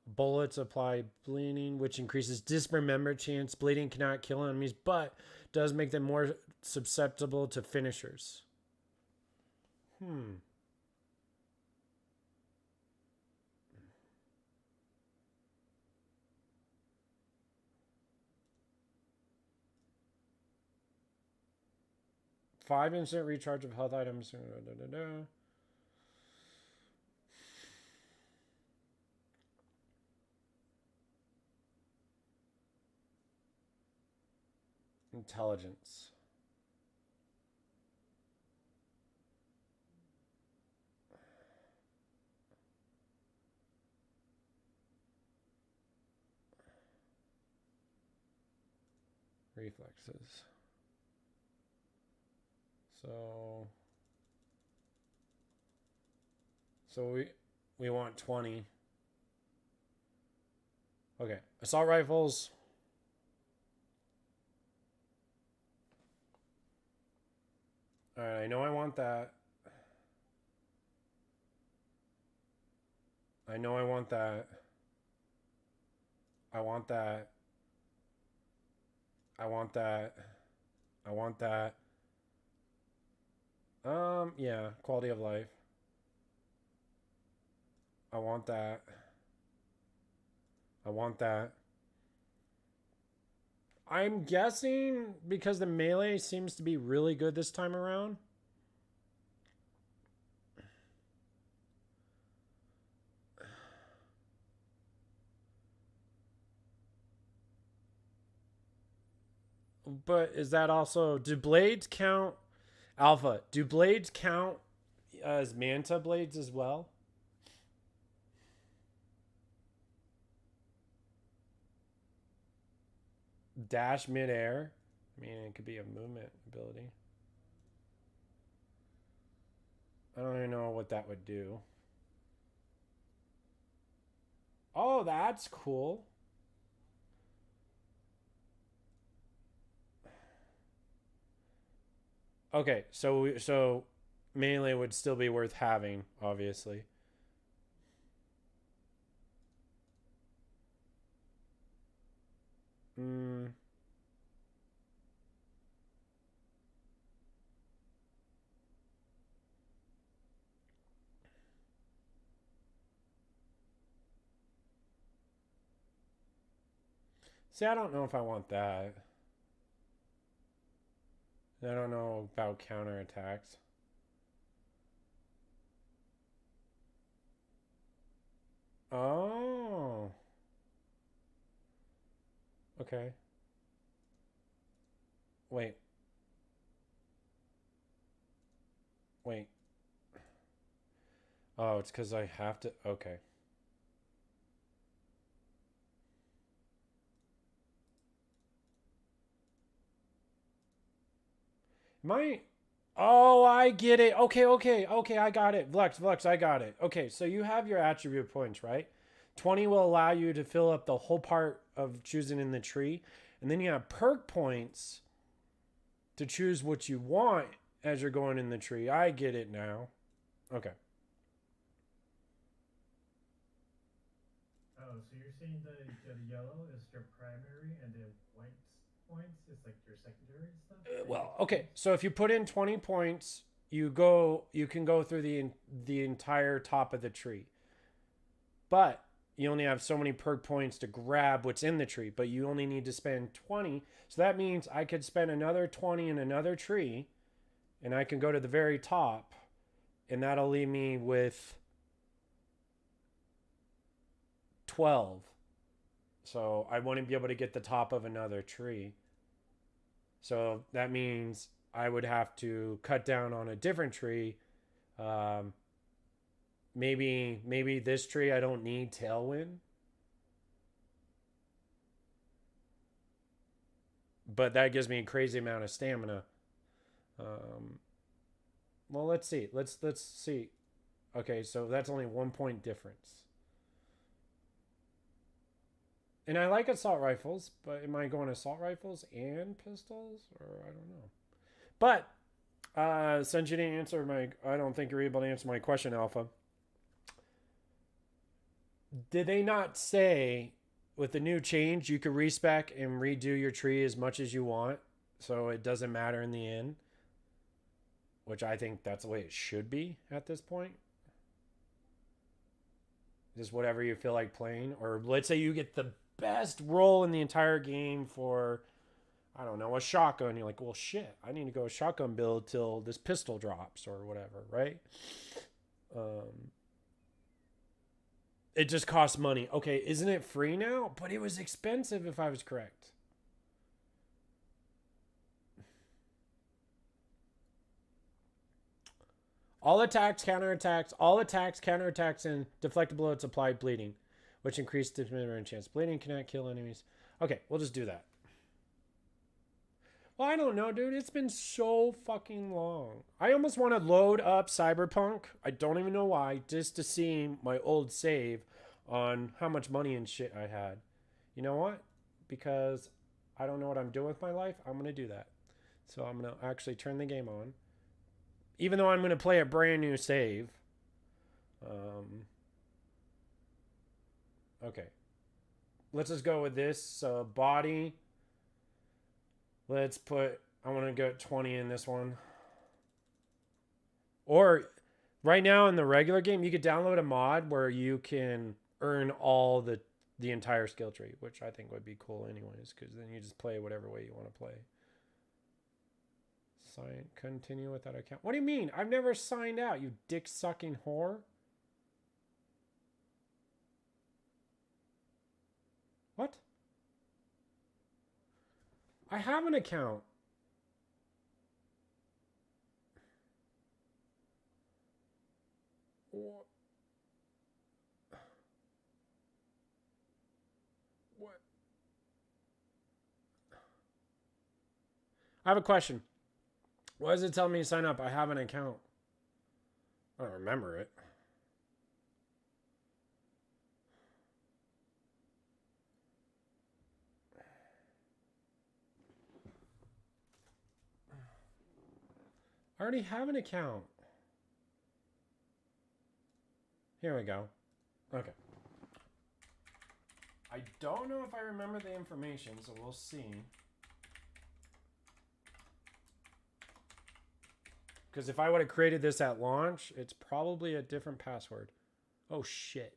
Bullets apply bleeding, which increases dismemberment chance. Bleeding cannot kill enemies, but does make them more susceptible to finishers. 5 instant recharge of health items. Intelligence. reflexes. So we want 20. Okay, assault rifles. All right, I know I want that. I know I want that. I want that. I want that. I want that. Yeah, quality of life. I want that. I want that. I'm guessing because the melee seems to be really good this time around. But is that also... Do blades count... Alpha, do blades count as manta blades as well? Dash midair? I mean, it could be a movement ability. I don't even know what that would do. Oh, that's cool. Okay, so melee would still be worth having, obviously. Hmm. See, I don't know if I want that. I don't know about counterattacks. Oh. Okay. Wait. Wait. Oh, it's because I have to... Okay. Am I... Oh, I get it. Okay, I got it. Vlux, I got it. Okay, so you have your attribute points, right? 20 will allow you to fill up the whole part of choosing in the tree. And then you have perk points to choose what you want as you're going in the tree. I get it now. Okay. Oh, so you're saying the yellow is your primary and the white points is like your secondary stuff? Well, okay. So if you put in 20 points, you can go through the entire top of the tree. But you only have so many perk points to grab what's in the tree, but you only need to spend 20. So that means I could spend another 20 in another tree and I can go to the very top and that'll leave me with 12. So I wouldn't be able to get the top of another tree. So that means I would have to cut down on a different tree. Maybe this tree I don't need Tailwind. But that gives me a crazy amount of stamina. Well, let's see. Let's see. Okay, so that's only 1 point difference. And I like assault rifles, but am I going assault rifles and pistols? Or I don't know. But since you didn't answer I don't think you're able to answer my question, Alpha. Did they not say with the new change you could respec and redo your tree as much as you want, so it doesn't matter in the end? Which I think that's the way it should be at this point. Just whatever you feel like playing. Or let's say you get the best roll in the entire game for, I don't know, a shotgun. You're like, well, shit, I need to go a shotgun build till this pistol drops or whatever, right? It just costs money. Okay, isn't it free now? But it was expensive if I was correct. All attacks, counterattacks, and deflected bullets apply bleeding, which increase the chance. Bleeding cannot kill enemies. Okay, we'll just do that. Well, I don't know, dude. It's been so fucking long. I almost want to load up Cyberpunk. I don't even know why, just to see my old save on how much money and shit I had. You know what? Because I don't know what I'm doing with my life, I'm going to do that. So I'm going to actually turn the game on. Even though I'm going to play a brand new save. Okay. Let's just go with this. Body. Let's put, I want to go 20 in this one. Or right now in the regular game, you could download a mod where you can earn all the entire skill tree, which I think would be cool anyways, because then you just play whatever way you want to play. Sign, continue without account. What do you mean? I've never signed out, you dick-sucking whore. What? I have an account. What? I have a question. Why does it tell me to sign up? I have an account. I don't remember it. I already have an account. Here we go. Okay. I don't know if I remember the information, so we'll see. Because if I would have created this at launch, it's probably a different password. Oh, shit.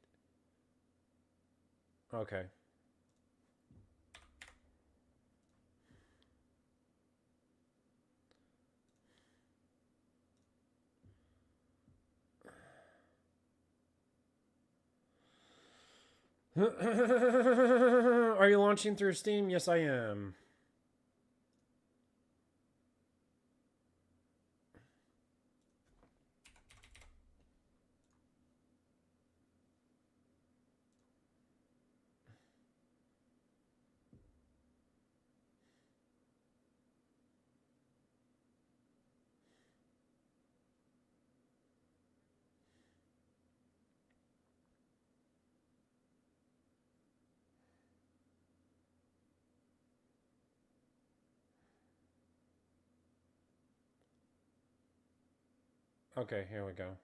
Okay. Are you launching through Steam? Yes, I am. Okay, here we go.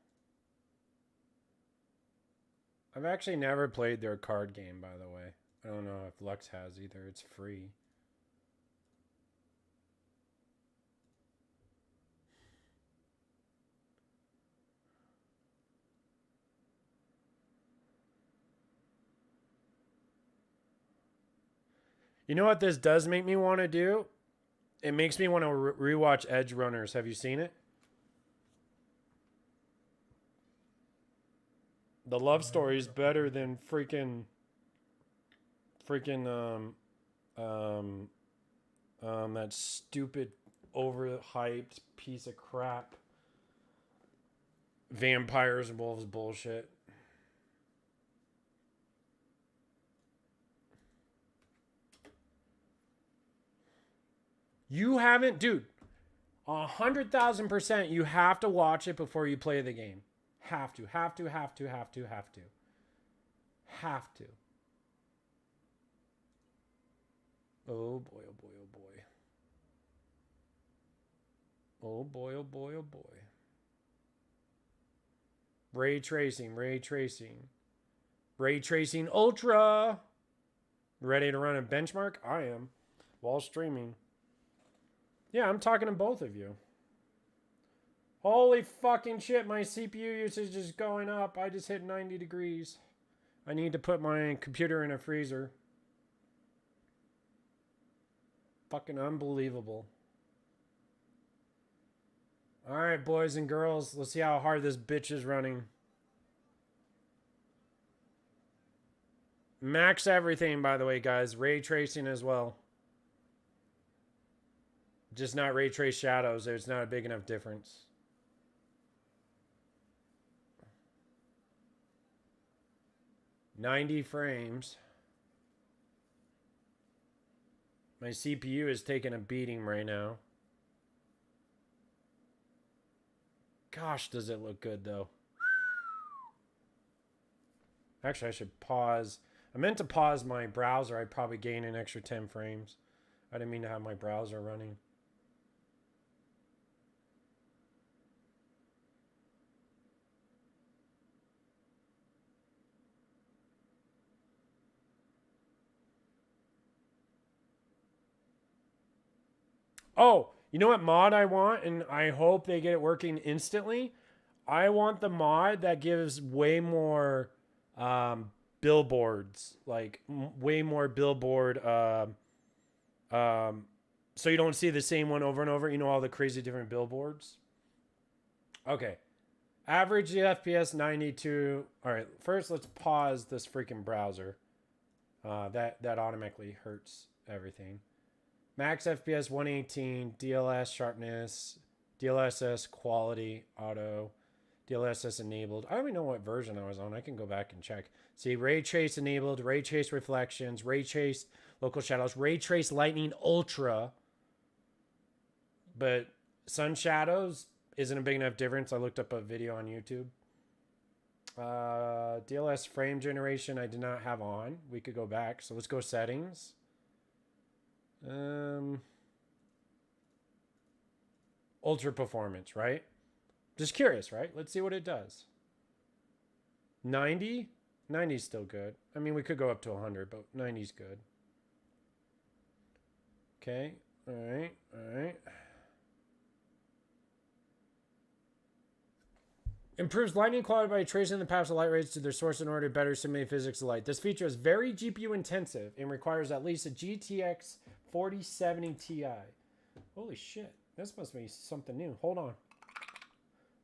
I've actually never played their card game, by the way. I don't know if Lux has either. It's free. You know what this does make me want to do? It makes me want to rewatch Edge Runners. Have you seen it? The love story is better than freaking that stupid overhyped piece of crap vampires and wolves bullshit. You haven't, dude. 100,000%. You have to watch it before you play the game. Have to. Have to. Oh boy, oh boy, oh boy. Oh boy, oh boy, oh boy. Ray tracing. Ray tracing ultra. Ready to run a benchmark? I am. While streaming. Yeah, I'm talking to both of you. Holy fucking shit, my CPU usage is going up. I just hit 90 degrees. I need to put my computer in a freezer. Fucking unbelievable. Alright, boys and girls. Let's see how hard this bitch is running. Max everything, by the way, guys. Ray tracing as well. Just not ray trace shadows. There's not a big enough difference. $90 frames. My CPU is taking a beating right now. Gosh, does it look good though. Actually, I should pause. I meant to pause my browser. I'd probably gain an extra 10 frames. I didn't mean to have my browser running. Oh, you know what mod I want? And I hope they get it working instantly. I want the mod that gives way more billboards, like way more billboard. So you don't see the same one over and over. You know, all the crazy different billboards. Okay. Average FPS 92. All right. First, let's pause this freaking browser. That automatically hurts everything. Max FPS 118, DLS sharpness, DLSS quality, auto, DLSS enabled. I don't even know what version I was on. I can go back and check. See, ray trace enabled, ray trace reflections, ray trace local shadows, ray trace lightning ultra. But sun shadows isn't a big enough difference. I looked up a video on YouTube. DLS frame generation I did not have on. We could go back. So let's go settings. Ultra performance, right? Just curious, right? Let's see what it does. 90? 90 is still good. I mean, we could go up to 100, but 90 is good. Okay. All right. All right. Improves lighting quality by tracing the paths of light rays to their source in order to better simulate physics of light. This feature is very GPU intensive and requires at least a GTX 4070 Ti. Holy shit. This must be something new. Hold on.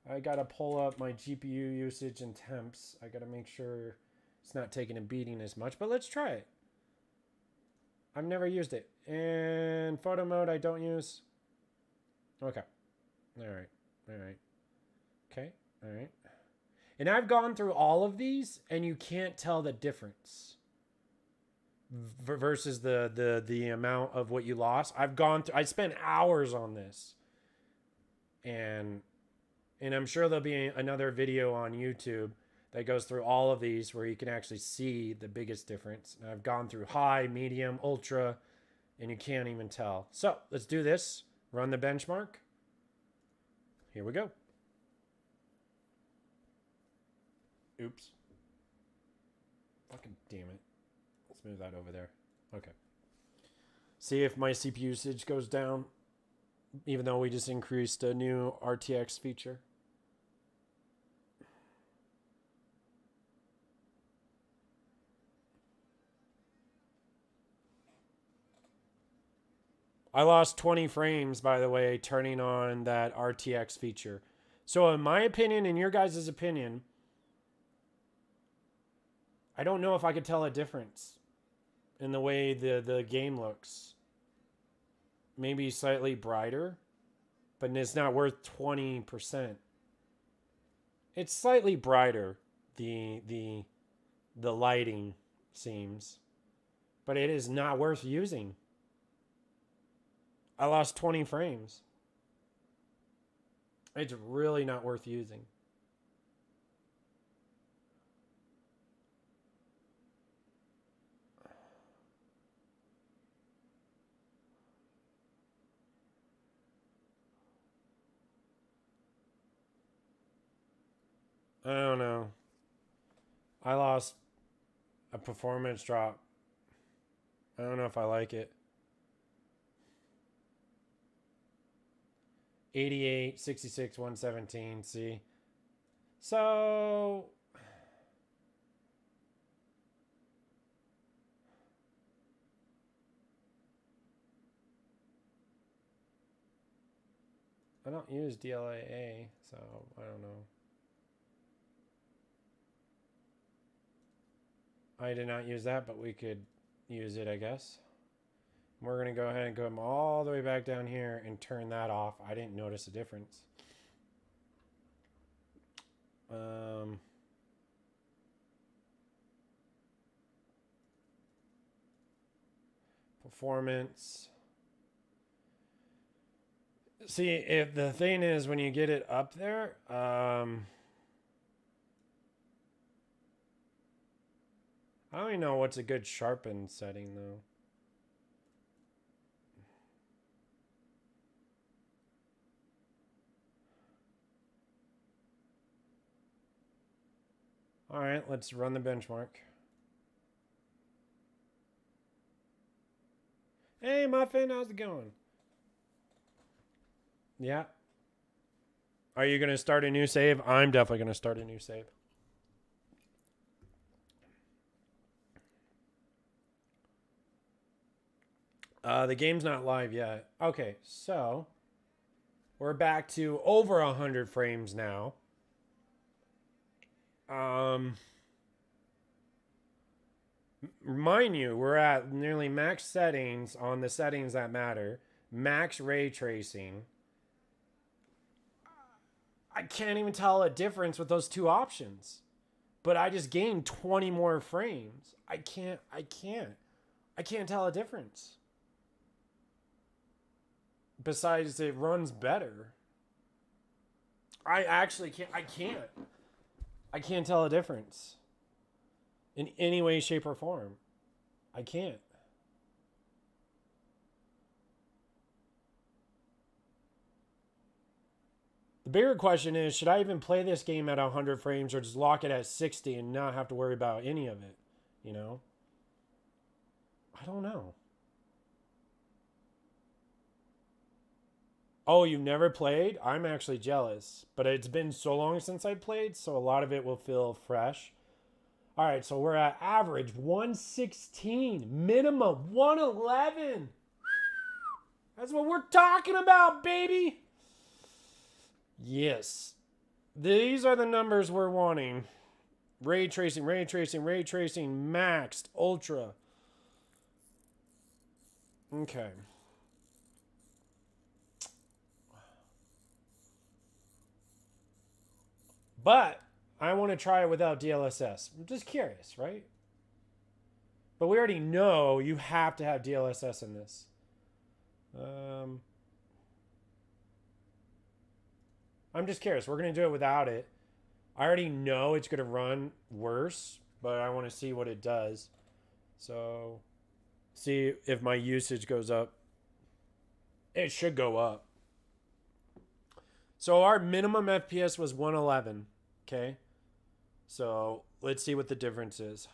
I gotta pull up my GPU usage and temps. I gotta make sure it's not taking a beating as much, but let's try it. I've never used it. And photo mode I don't use. Okay. All right. All right. Okay. All right. And I've gone through all of these and you can't tell the difference versus the amount of what you lost. I've gone through, I spent hours on this. And I'm sure there'll be another video on YouTube that goes through all of these where you can actually see the biggest difference. And I've gone through high, medium, ultra, and you can't even tell. So let's do this. Run the benchmark. Here we go. Oops. Fucking damn it. Let's move that over there. Okay. See if my CPU usage goes down, even though we just increased a new RTX feature. I lost 20 frames, by the way, turning on that RTX feature. So in my opinion, in your guys' opinion, I don't know if I could tell a difference in the way the game looks. Maybe slightly brighter, but it's not worth 20%. It's slightly brighter, the lighting seems, but it is not worth using. I lost 20 frames. It's really not worth using. I don't know. I lost a performance drop. I don't know if I like it. 88, 66, 117. See? So I don't use DLAA, so I don't know. I did not use that, but we could use it, I guess. We're going to go ahead and go all the way back down here and turn that off. I didn't notice a difference. performance. See, if the thing is when you get it up there, I don't even know what's a good sharpen setting though. All right, let's run the benchmark. Hey, Muffin, how's it going? Yeah. Are you going to start a new save? I'm definitely going to start a new save. The game's not live yet. Okay, so we're back to over 100 frames now. Mind you, we're at nearly max settings on the settings that matter. Max ray tracing. I can't even tell a difference with those two options. But I just gained 20 more frames. I can't tell a difference. Besides, it runs better. I actually can't. I can't tell a difference. In any way, shape, or form. I can't. The bigger question is, should I even play this game at 100 frames or just lock it at 60 and not have to worry about any of it? You know? I don't know. Oh, you've never played? I'm actually jealous. But it's been so long since I played, so a lot of it will feel fresh. All right, so we're at average 116, minimum 111. That's what we're talking about, baby. Yes. These are the numbers we're wanting. Ray tracing, maxed, ultra. Okay. But I want to try it without DLSS. I'm just curious, right? But we already know you have to have DLSS in this. I'm just curious. We're going to do it without it. I already know it's going to run worse, but I want to see what it does. So, see if my usage goes up. It should go up. So our minimum FPS was 111. Okay. So let's see what the difference is.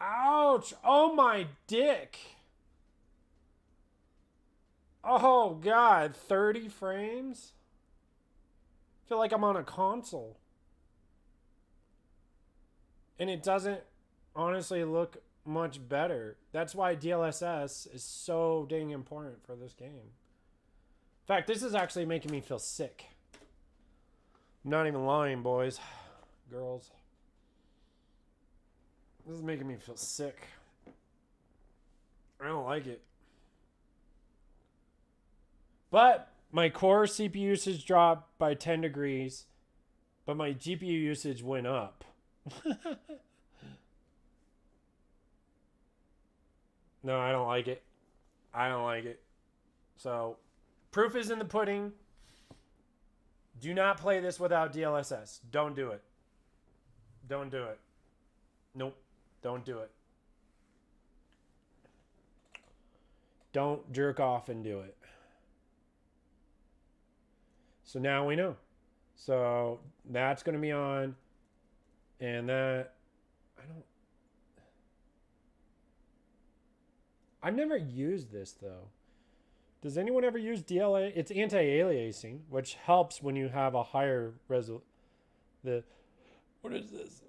Ouch. Oh my dick. Oh God. 30 frames? I feel like I'm on a console. And it doesn't honestly look much better. That's why DLSS is so dang important for this game. In fact, this is actually making me feel sick. I'm not even lying, boys, girls. This is making me feel sick. I don't like it. But my core CPU usage dropped by 10 degrees, but my GPU usage went up. No, I don't like it. I don't like it. So, proof is in the pudding. Do not play this without DLSS. Don't do it. Don't do it. Nope. Don't do it. Don't jerk off and do it. So now we know. So that's going to be on. And that, I've never used this though. Does anyone ever use DLA? It's anti-aliasing, which helps when you have a higher resolution. What is this?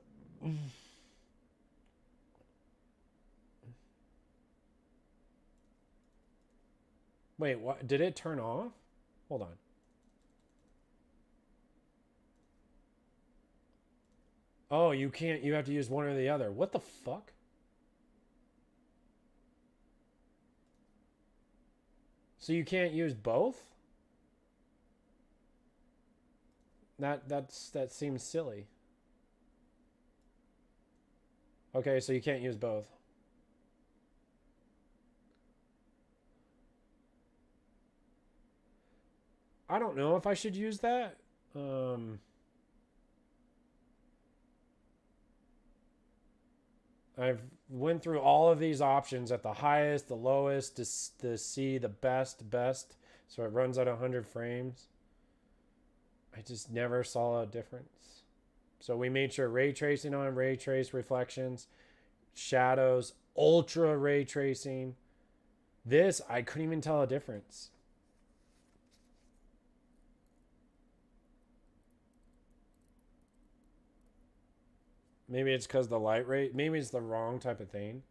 Wait, what? Did it turn off? Hold on. Oh, you can't. You have to use one or the other. What the fuck? So you can't use both? That seems silly. Okay, so you can't use both. I don't know if I should use that. Um, I've went through all of these options at the highest, the lowest, to see the best. So it runs at 100 frames. I just never saw a difference. So we made sure ray tracing on, ray trace reflections, shadows, ultra ray tracing. This, I couldn't even tell a difference. Maybe it's because the light rate, maybe it's the wrong type of thing.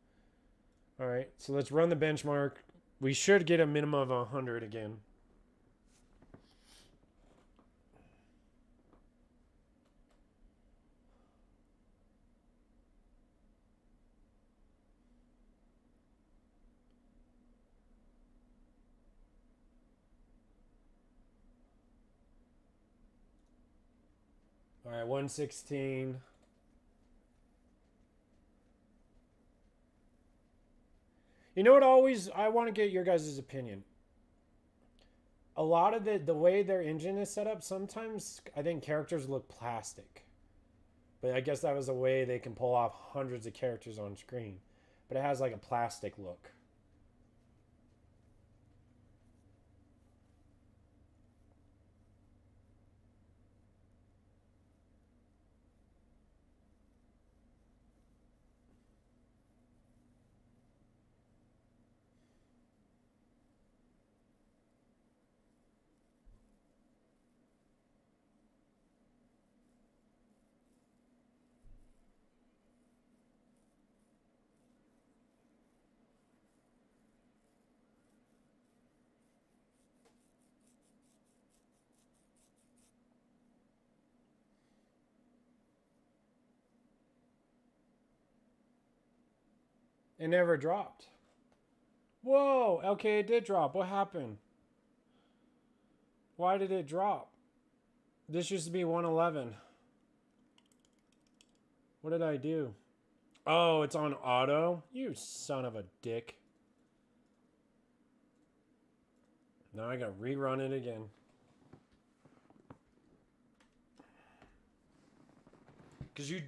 All right, so let's run the benchmark. We should get a minimum of 100 again. All right, 116. You know what? Always, I want to get your guys' opinion. A lot of the way their engine is set up, sometimes I think characters look plastic. But I guess that was a way they can pull off hundreds of characters on screen. But it has like a plastic look. It never dropped. Whoa, okay, it did drop. What happened? Why did it drop? This used to be 111. What did I do? Oh, it's on auto? You son of a dick. Now I gotta rerun it again. Because you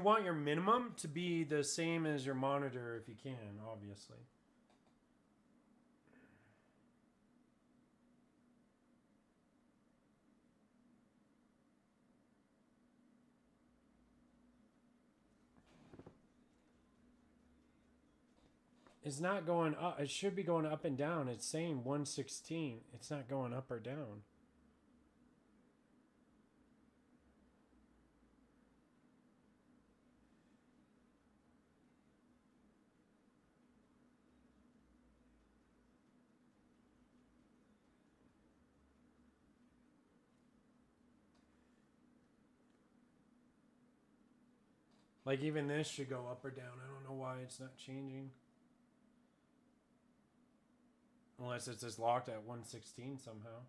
want your minimum to be the same as your monitor if you can, obviously. It's not going up. It should be going up and down. It's saying 116. It's not going up or down. Like even this should go up or down. I don't know why it's not changing. Unless it's just locked at 116 somehow.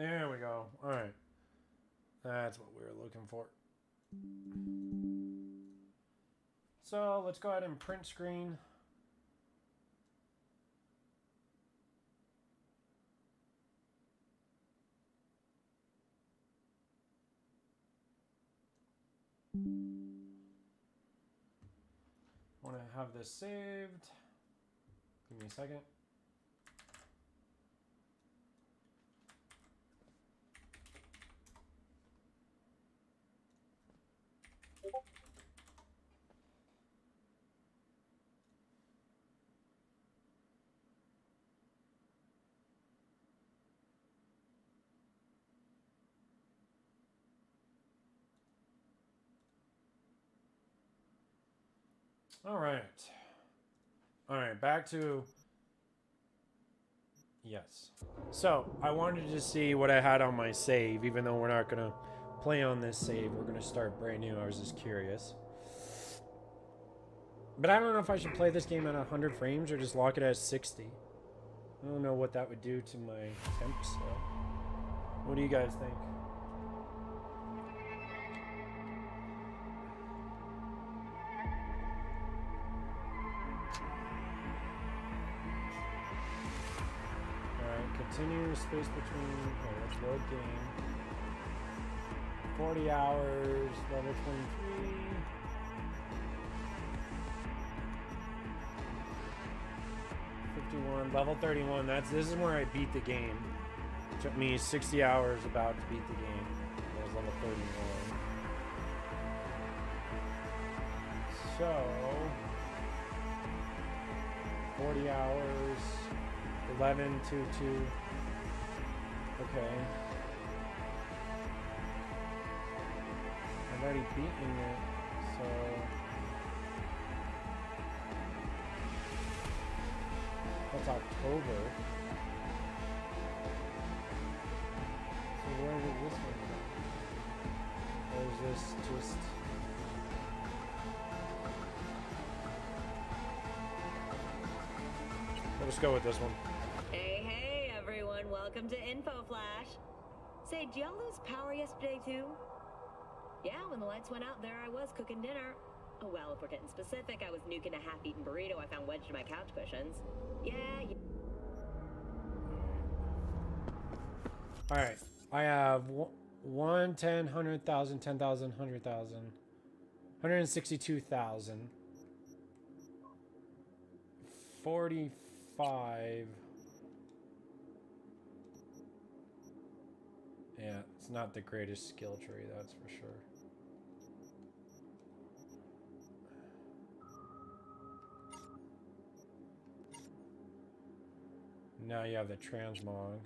There we go. All right. That's what we were looking for. So let's go ahead and print screen. I want to have this saved. Give me a second. All right. All right, back to yes. So I wanted to see what I had on my save, even though we're not gonna play on this save. We're gonna start brand new. I was just curious. But I don't know if I should play this game at 100 frames or just lock it at 60. I don't know what that would do to my temps. So. What do you guys think? Continue space between. Oh, let's load game. 40 hours, level 23. Level 31. This is where I beat the game. It took me 60 hours about to beat the game. That was level 31. So 40 hours. 11, 2, 2. Okay. I've already beaten it, so that's October. So where did this one go? Or is this just... Let's go with this one. Hey, everyone. Welcome to Info Flash. Say, did y'all lose power yesterday, too? Yeah, when the lights went out, there I was cooking dinner. Oh, well, if we're getting specific, I was nuking a half-eaten burrito I found wedged in my couch cushions. Yeah. All right. I have 1, 10, 100,000, 10,000, 100,000, 162,000, 45. Yeah, it's not the greatest skill tree, that's for sure. Now you have the transmog.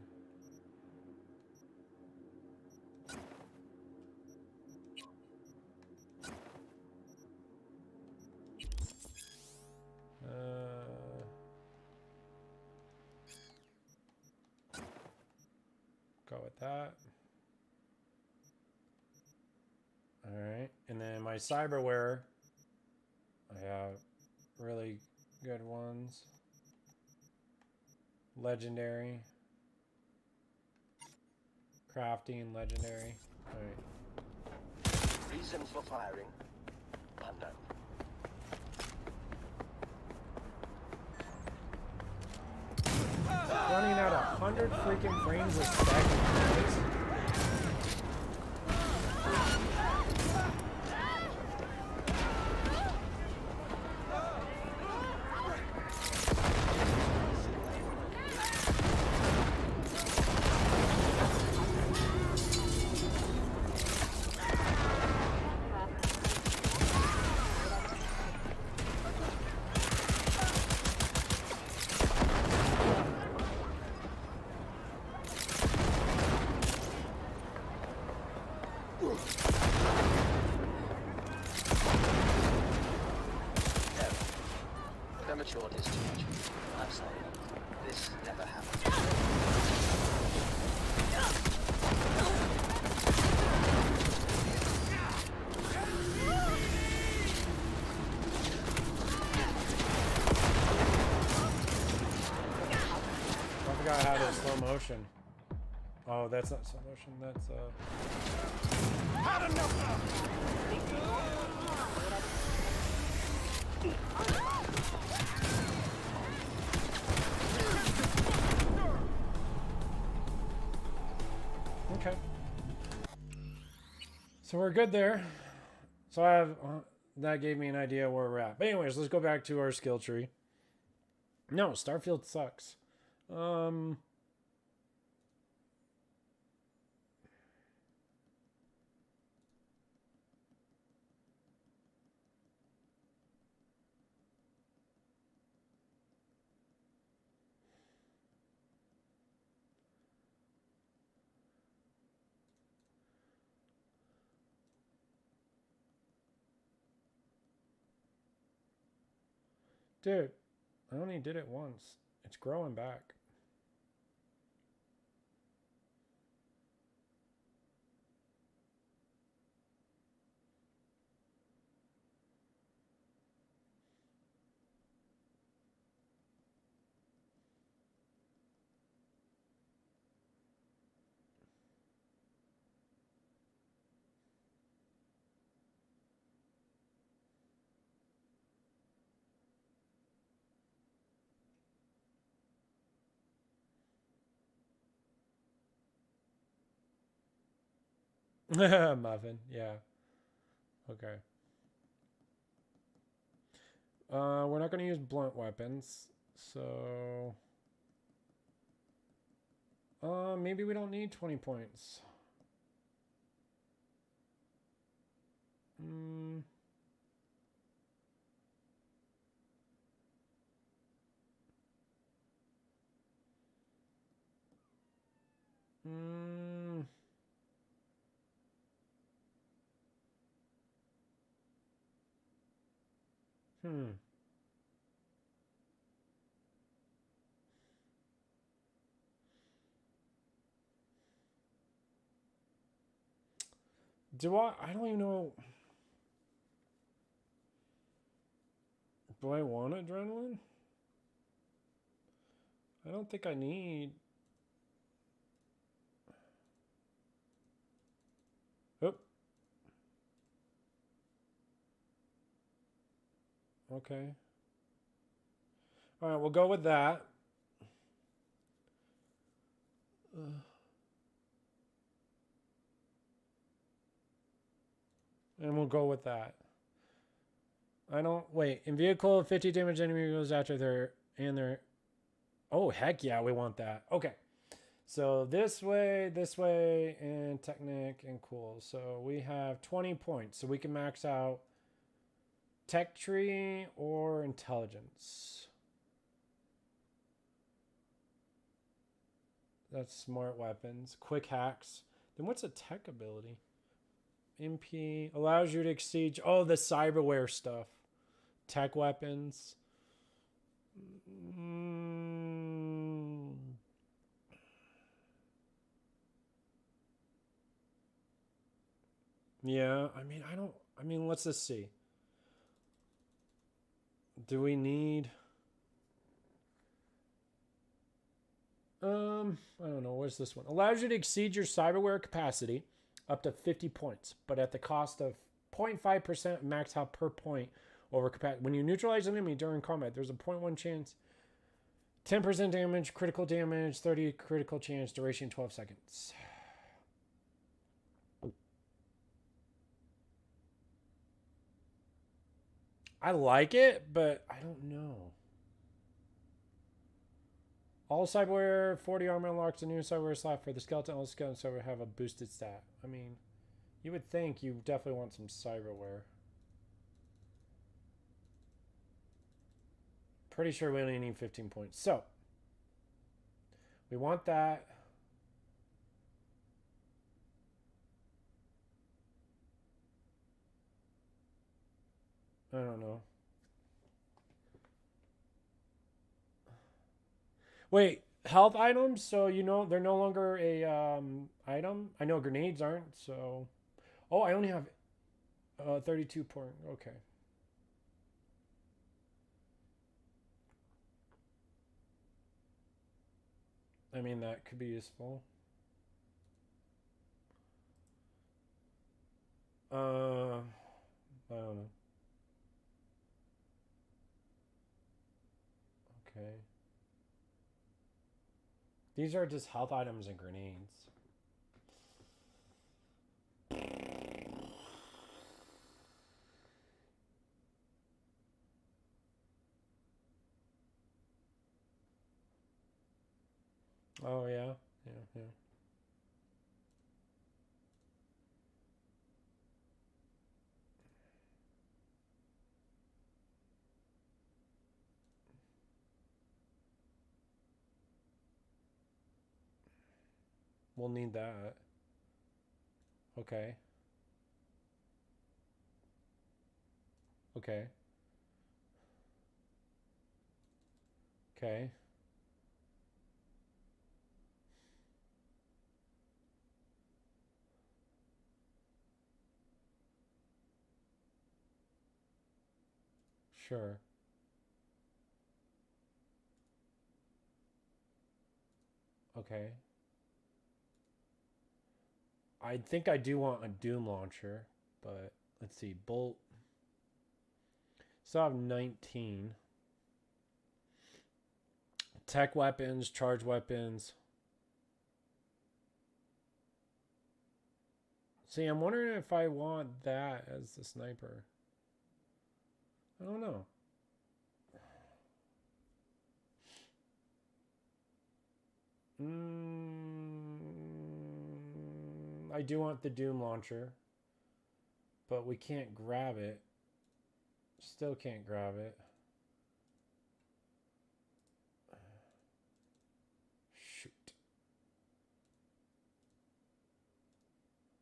Go with that. All right, and then my cyberware, I have really good ones. Legendary. Crafting, legendary. All right. Reason for firing unknown. Running at 100 freaking frames a second. Premature discharge. I'm sorry. This never happened. I forgot how to slow motion. Oh, that's not slow motion. That's okay. So we're good there. So I have that gave me an idea where we're at. But anyways, let's go back to our skill tree. No, Starfield sucks. Dude, I only did it once. It's growing back. Muffin, yeah. Okay. We're not going to use blunt weapons, so maybe we don't need 20 points. Hmm. Hmm. Hmm. Do I don't even know. Do I want adrenaline? I don't think I need. Oop. Okay. All right, we'll go with that. And we'll go with that. I don't wait. In vehicle, 50 damage enemy goes after their. Oh heck yeah, we want that. Okay. So this way, and Technic and cool. So we have 20 points. So we can max out Tech Tree or Intelligence. That's smart weapons. Quick hacks. Then what's a tech ability? MP allows you to exceed. Oh, the cyberware stuff. Tech weapons. Yeah, I mean, let's just see. Do we need I don't know, what's this one? Allows you to exceed your cyberware capacity up to 50 points, but at the cost of 0.5% max health per point over capacity. When you neutralize an enemy during combat, there's a 0.1 chance, 10% damage, critical damage, 30 critical chance, duration 12 seconds. I like it, but I don't know. All cyberware, 40 armor unlocks a new cyberware slot for the skeleton. All skeleton cyberware have a boosted stat. I mean, you would think you definitely want some cyberware. Pretty sure we only need 15 points. So, we want that. I don't know. Wait, health items? So, you know, they're no longer a item? I know grenades aren't, so... Oh, I only have 32 point. Okay. I mean, that could be useful. I don't know. Okay. These are just health items and grenades. Oh, yeah. Yeah. We'll need that. Okay. Okay. Okay. Sure. Okay. I think I do want a Doom launcher, but let's see. Bolt. So I have 19. Tech weapons, charge weapons. See, I'm wondering if I want that as the sniper. I don't know. I do want the Doom launcher, but we can't grab it. Still can't grab it. Shoot.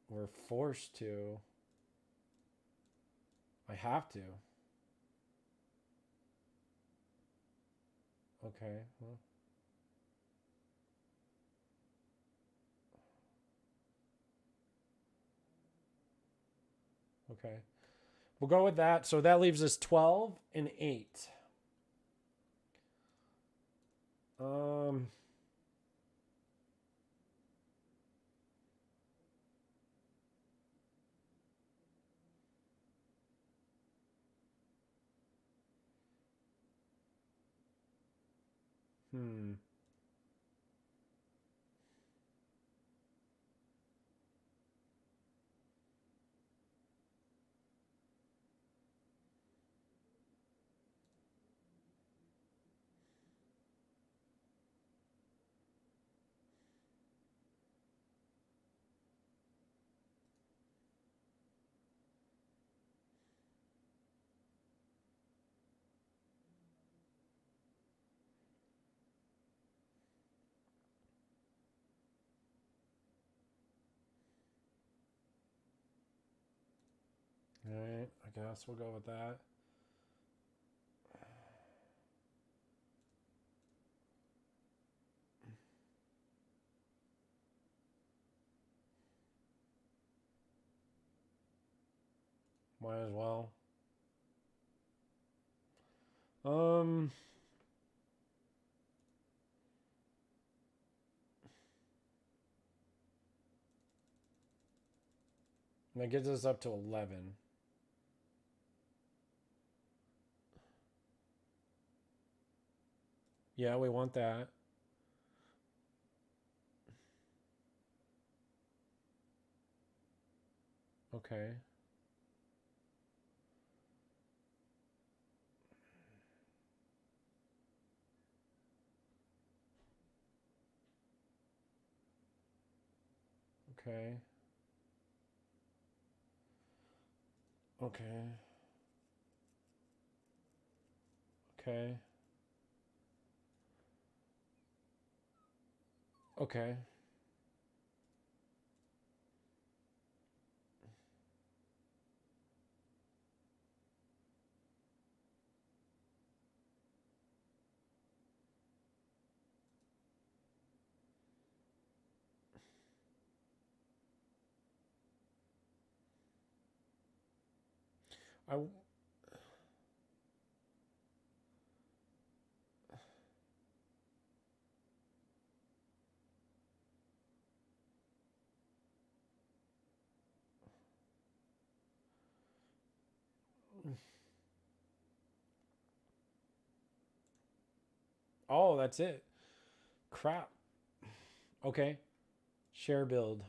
We're forced to. I have to. Okay. Well. Okay. We'll go with that. So that leaves us 12 and 8. Um. Hmm. All right. I guess we'll go with that. Might as well. Um. That gets us up to 11. Yeah, we want that. Okay. Okay. Okay. Okay. Okay. I. Oh, that's it. Crap. Okay. Share build.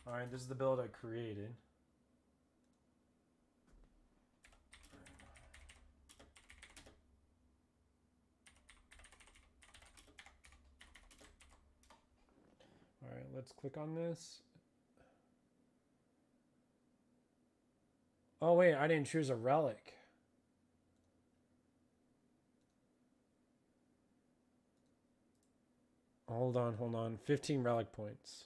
All right, this is the build I created. All right, let's click on this. Oh, wait, I didn't choose a relic. hold on. 15 relic points.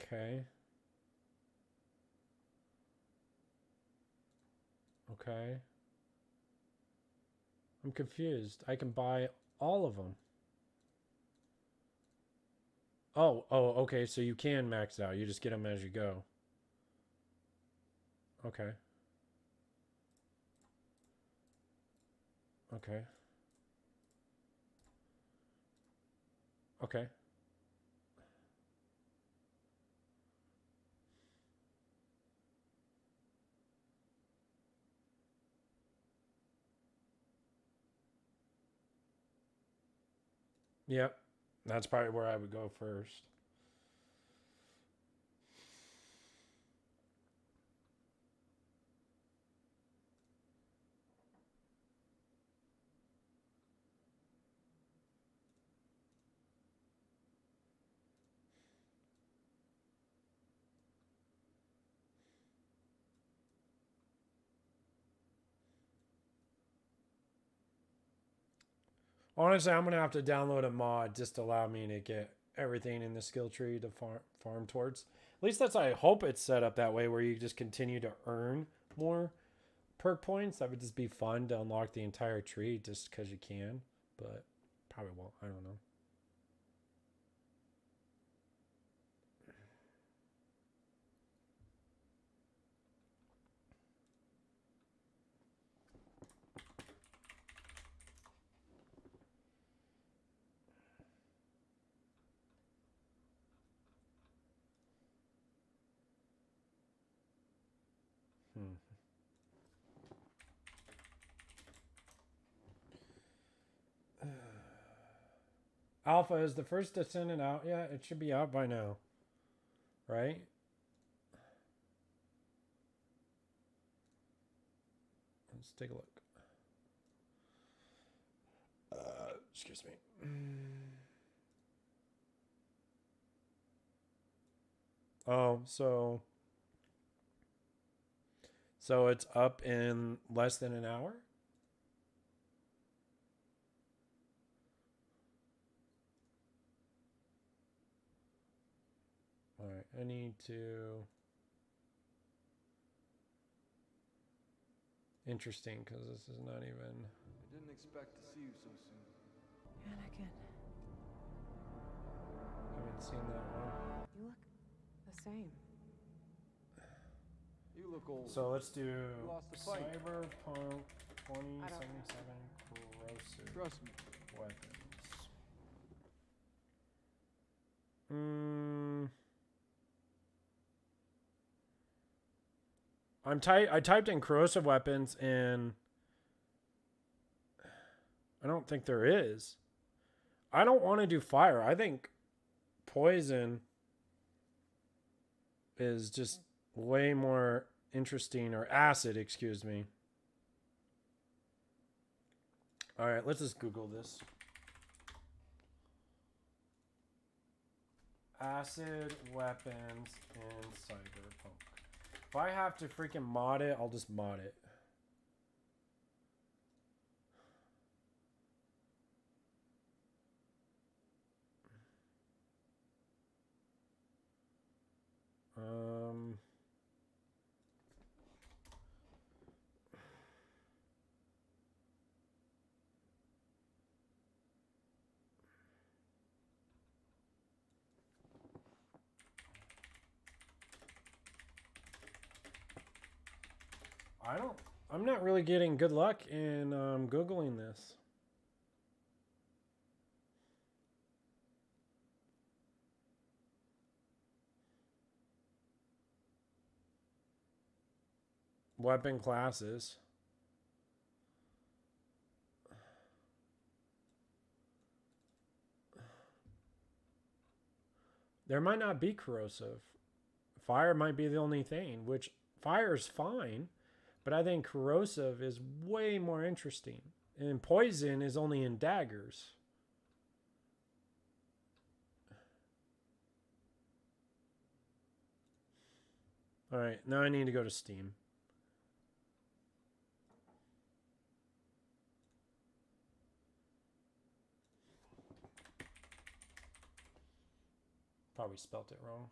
Okay. Okay. I'm confused. I can buy all of them. Oh, okay. So you can max out. You just get them as you go. Okay. Okay. Okay. Yep. That's probably where I would go first. Honestly, I'm going to have to download a mod just to allow me to get everything in the skill tree to farm towards. At least that's, I hope it's set up that way where you just continue to earn more perk points. That would just be fun to unlock the entire tree just because you can, but probably won't. I don't know. Alpha is the first Descendant out. Yeah, it should be out by now. Right? Let's take a look. Excuse me. Oh, so it's up in less than an hour? All right, I need to... Interesting, because this is not even... I didn't expect to see you so soon. Anakin, Haven't seen that one. you look the same. You look old. So let's do lost the fight. Cyberpunk 2077 corrosive Trust me. weapons. I typed in corrosive weapons and I don't think there is. I don't want to do fire. I think poison is just way more interesting, or acid, excuse me. All right, let's just Google this. Acid weapons in Cyberpunk. If I have to freaking mod it, I'll just mod it. I'm not really getting good luck in Googling this. Weapon classes. There might not be corrosive. Fire might be the only thing, which fire's fine, but I think corrosive is way more interesting. And poison is only in daggers. All right, now I need to go to Steam. Probably spelt it wrong.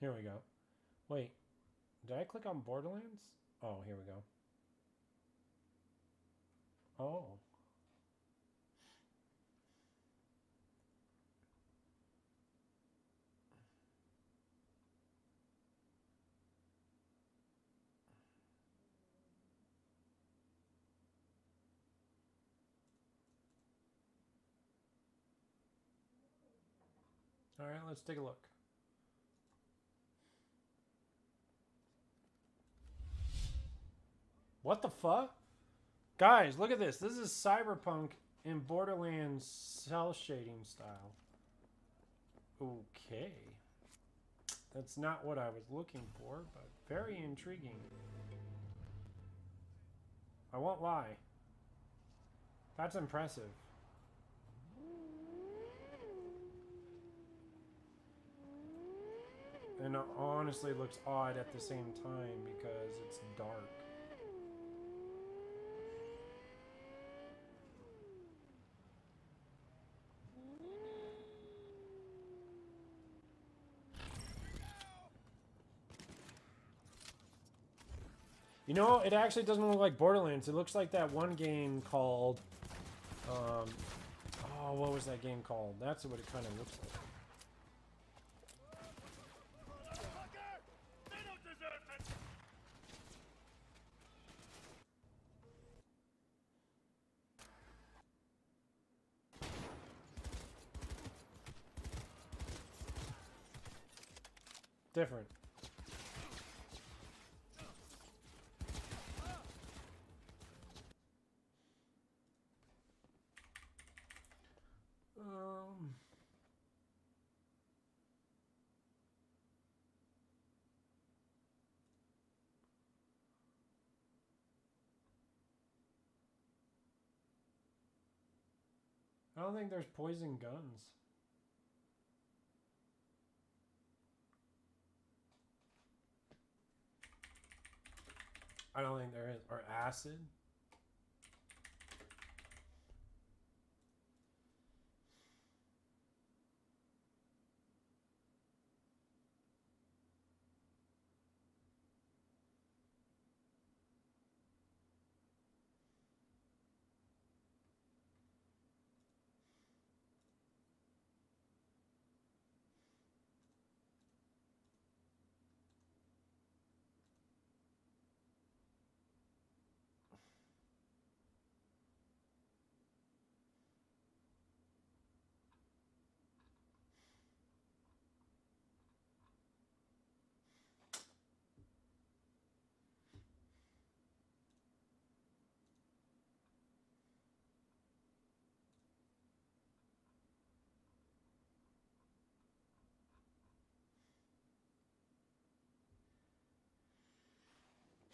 Here we go. Wait, did I click on Borderlands? Oh, here we go. Oh. All right, let's take a look. What the fuck? Guys, look at this. This is Cyberpunk in Borderlands cell shading style. Okay. That's not what I was looking for, but very intriguing. I won't lie. That's impressive. And it honestly looks odd at the same time because it's dark. You know, it actually doesn't look like Borderlands. It looks like that one game called... oh, what was that game called? That's what it kind of looks like. Different. I don't think there's poison guns. I don't think there is. Or acid.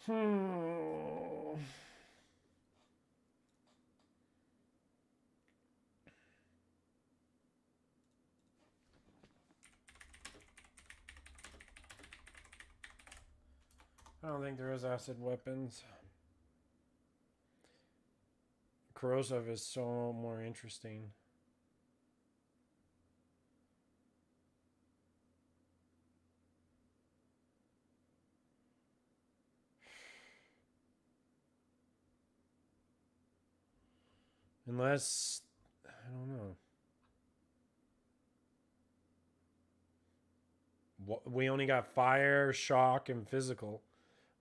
I don't think there is acid weapons. Corrosive is so more interesting. Unless, I don't know. We only got fire, shock, and physical.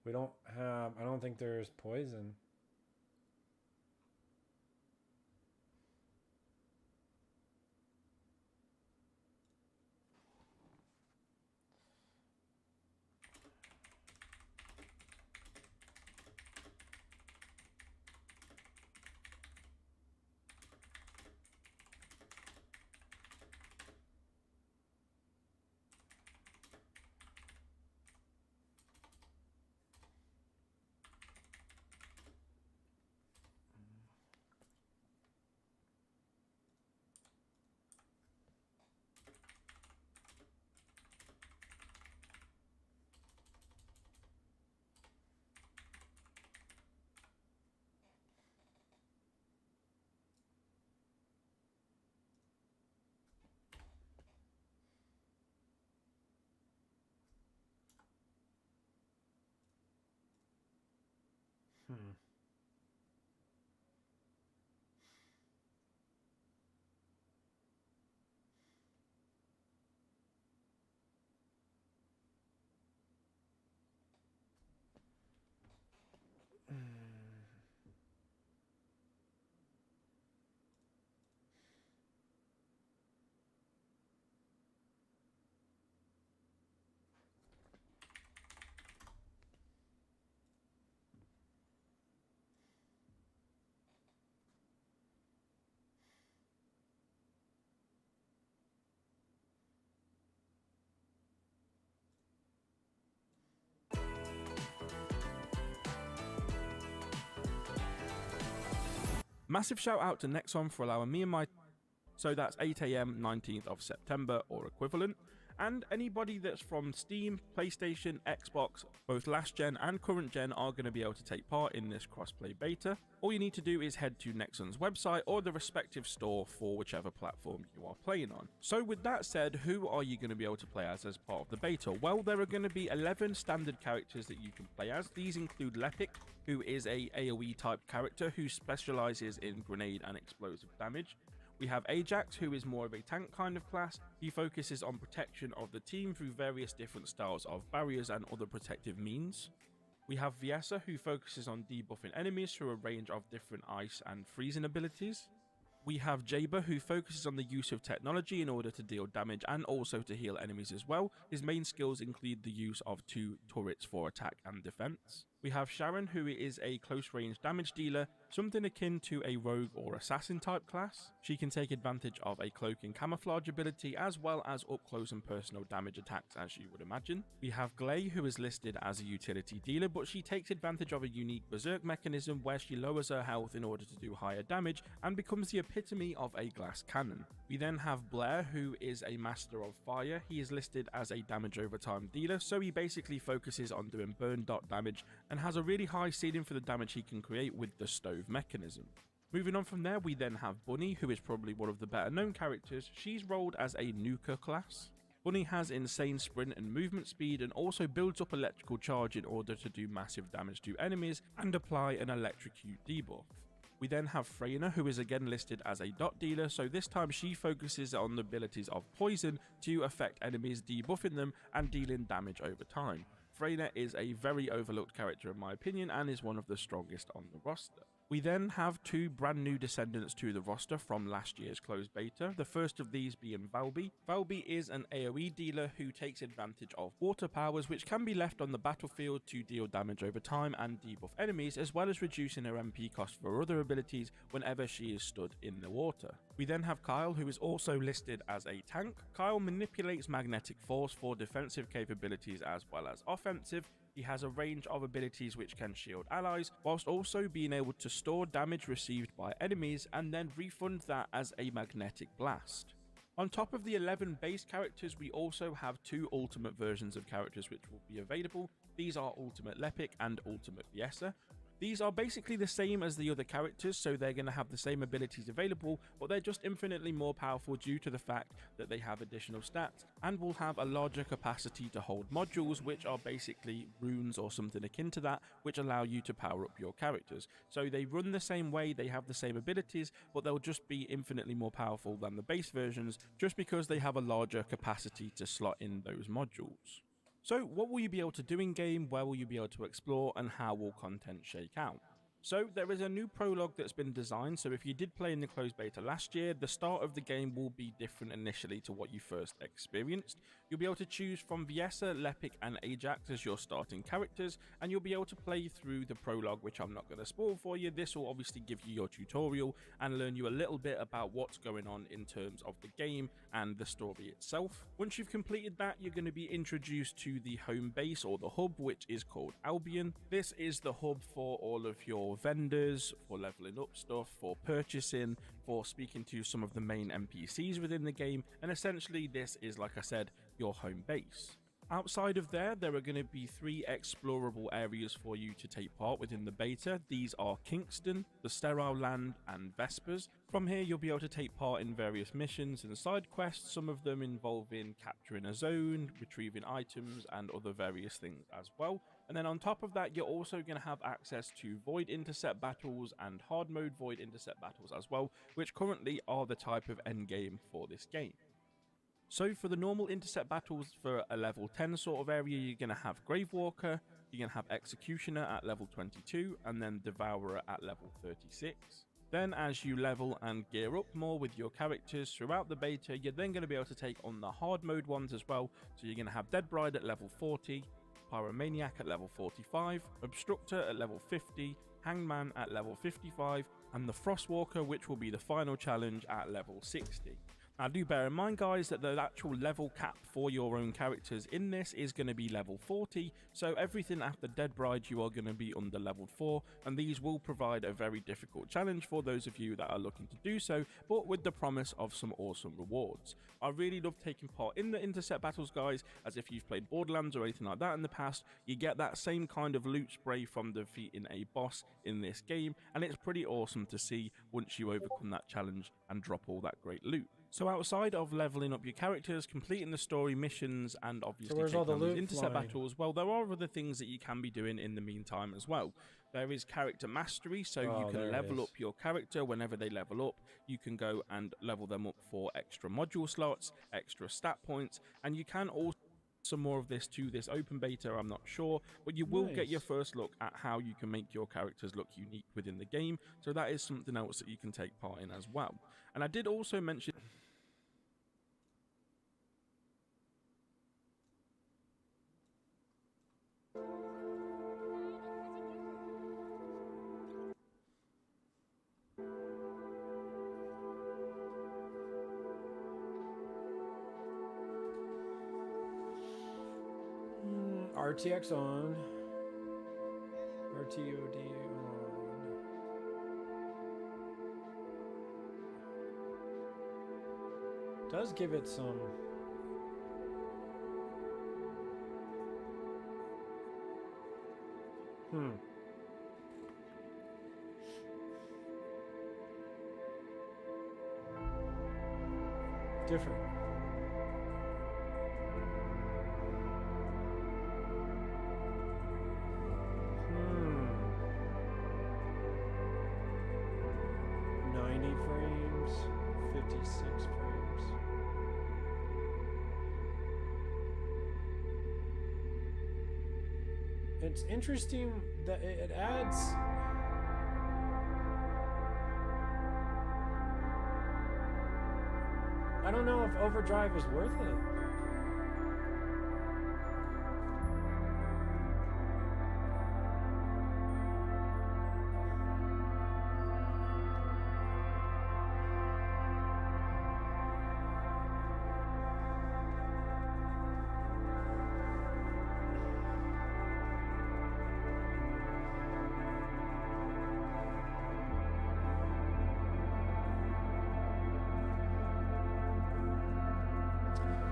We don't have, I don't think there's poison. Massive shout out to Nexon for allowing me and my... So that's 8 AM 19th of September or equivalent. And anybody that's from Steam, PlayStation, Xbox, both last gen and current gen are going to be able to take part in this crossplay beta. All you need to do is head to Nexon's website or the respective store for whichever platform you are playing on. So with that said, who are you going to be able to play as part of the beta? Well, there are going to be 11 standard characters that you can play as. These include Lepic, who is a AoE type character who specializes in grenade and explosive damage. We have Ajax, who is more of a tank kind of class. He focuses on protection of the team through various different styles of barriers and other protective means. We have Viessa, who focuses on debuffing enemies through a range of different ice and freezing abilities. We have Jaber, who focuses on the use of technology in order to deal damage and also to heal enemies as well. His main skills include the use of 2 turrets for attack and defense. We have Sharon, who is a close range damage dealer, something akin to a rogue or assassin type class. She can take advantage of a cloak and camouflage ability as well as up close and personal damage attacks, as you would imagine. We have Glay, who is listed as a utility dealer, but she takes advantage of a unique berserk mechanism where she lowers her health in order to do higher damage and becomes the epitome of a glass cannon. We then have Blair, who is a master of fire. He is listed as a damage over time dealer, so he basically focuses on doing burn dot damage and has a really high ceiling for the damage he can create with the stove mechanism. Moving on from there, we then have Bunny, who is probably one of the better known characters. She's rolled as a nuker class. Bunny has insane sprint and movement speed and also builds up electrical charge in order to do massive damage to enemies and apply an electrocute debuff. We then have Freyna, who is again listed as a dot dealer, so this time she focuses on the abilities of poison to affect enemies, debuffing them and dealing damage over time. Freyna is a very overlooked character in my opinion and is one of the strongest on the roster. We then have 2 brand new descendants to the roster from last year's closed beta, the first of these being Valby. Valby is an AoE dealer who takes advantage of water powers which can be left on the battlefield to deal damage over time and debuff enemies, as well as reducing her MP cost for other abilities whenever she is stood in the water. We then have Kyle, who is also listed as a tank. Kyle manipulates magnetic force for defensive capabilities as well as offensive. He has a range of abilities which can shield allies, whilst also being able to store damage received by enemies and then refund that as a magnetic blast. On top of the 11 base characters, we also have 2 ultimate versions of characters which will be available. These are Ultimate Lepic and Ultimate Viessa. These are basically the same as the other characters, so they're going to have the same abilities available, but they're just infinitely more powerful due to the fact that they have additional stats and will have a larger capacity to hold modules, which are basically runes or something akin to that, which allow you to power up your characters. So they run the same way, they have the same abilities, but they'll just be infinitely more powerful than the base versions, just because they have a larger capacity to slot in those modules. So what will you be able to do in game, where will you be able to explore, and how will content shake out? So there is a new prologue that's been designed, so if you did play in the closed beta last year, the start of the game will be different initially to what you first experienced. You'll be able to choose from Viessa, Lepic and Ajax as your starting characters, and you'll be able to play through the prologue, which I'm not going to spoil for you. This will obviously give you your tutorial and learn you a little bit about what's going on in terms of the game and the story itself. Once you've completed that, you're going to be introduced to the home base or the hub, which is called Albion. This is the hub for all of your vendors, for leveling up stuff, for purchasing, for speaking to some of the main NPCs within the game, and essentially this is, like I said, your home base. Outside of there are going to be 3 explorable areas for you to take part within the beta. These are Kingston, the Sterile Land and Vespers. From here you'll be able to take part in various missions and side quests, some of them involving capturing a zone, retrieving items and other various things as well. And then on top of that, you're also going to have access to Void Intercept battles and hard mode Void Intercept battles as well, which currently are the type of endgame for this game. So for the normal intercept battles for a level 10 sort of area, you're going to have Gravewalker, you're going to have Executioner at level 22, and then Devourer at level 36. Then as you level and gear up more with your characters throughout the beta, you're then going to be able to take on the hard mode ones as well. So you're going to have Deadbride at level 40, Pyromaniac at level 45, Obstructor at level 50, Hangman at level 55, and the Frostwalker, which will be the final challenge at level 60. Now do bear in mind guys that the actual level cap for your own characters in this is going to be level 40, so everything after Dead Bride you are going to be under level 4, and these will provide a very difficult challenge for those of you that are looking to do so, but with the promise of some awesome rewards. I really love taking part in the intercept battles guys, as if you've played Borderlands or anything like that in the past, you get that same kind of loot spray from defeating a boss in this game, and it's pretty awesome to see once you overcome that challenge and drop all that great loot. So outside of leveling up your characters, completing the story missions, and obviously where's all taking the on these loot intercept flying? battles, well, there are other things that you can be doing in the meantime as well. There is character mastery, so Oh, you there can it level is. up your character whenever they level up. You can go and level them up for extra module slots, extra stat points, and you can also some more of this to this open beta, I'm not sure, but you will get your Nice. first look at how you can make your characters look unique within the game, so that is something else that you can take part in as well. And I did also mention RTX on. RTOD on. Does give it some. Different. Hmm. 90 frames, 56 frames. It's interesting that it adds. I don't know if overdrive is worth it.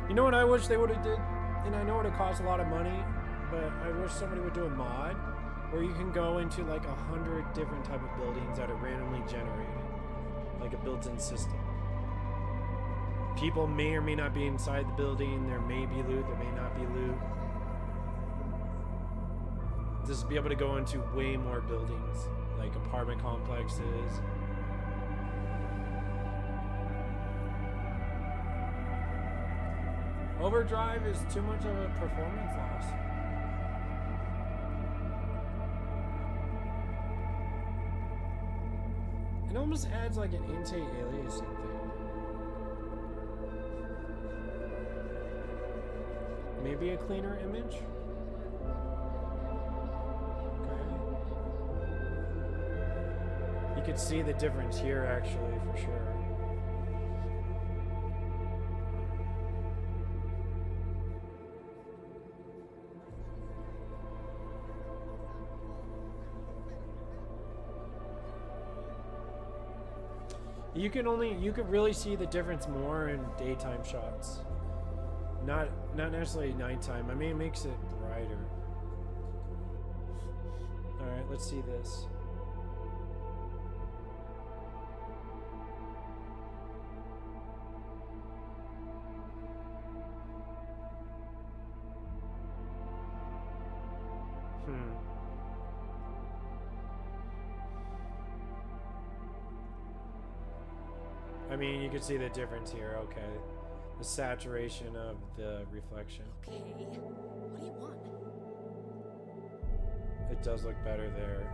You know what I wish they would have did? And I know it costs a lot of money, but I wish somebody would do a mod where you can go into like 100 different type of buildings that are randomly generated, like a built-in system. People may or may not be inside the building. There may be loot, there may not be loot. Just be able to go into way more buildings, like apartment complexes. Overdrive is too much of a performance loss. It almost adds like an anti-aliasing thing. Maybe a cleaner image? Okay. You could see the difference here actually, for sure. You could really see the difference more in daytime shots. Not necessarily nighttime. I mean, it makes it brighter. All right, let's see this. I mean, you can see the difference here, okay. The saturation of the reflection. Okay, what do you want? It does look better there.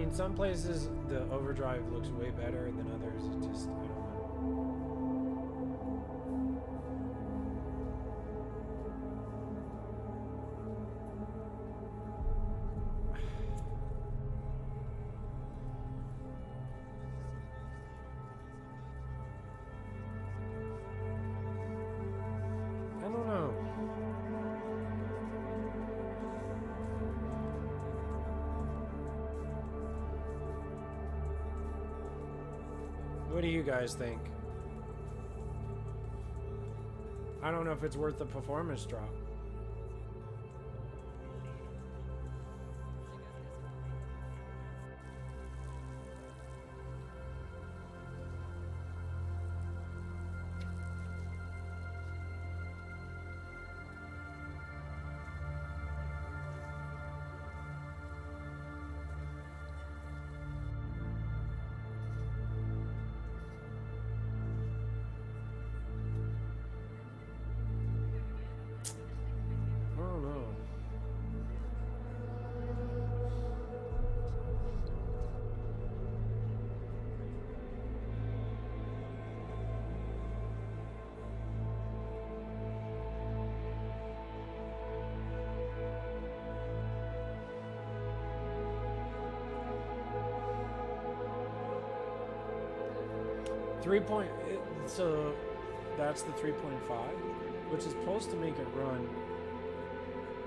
mean, some places the overdrive looks way better than others. It just, I don't know. I don't know. What do you guys think? I don't know if it's worth the performance drop. I don't know. So that's the 3.5, which is supposed to make it run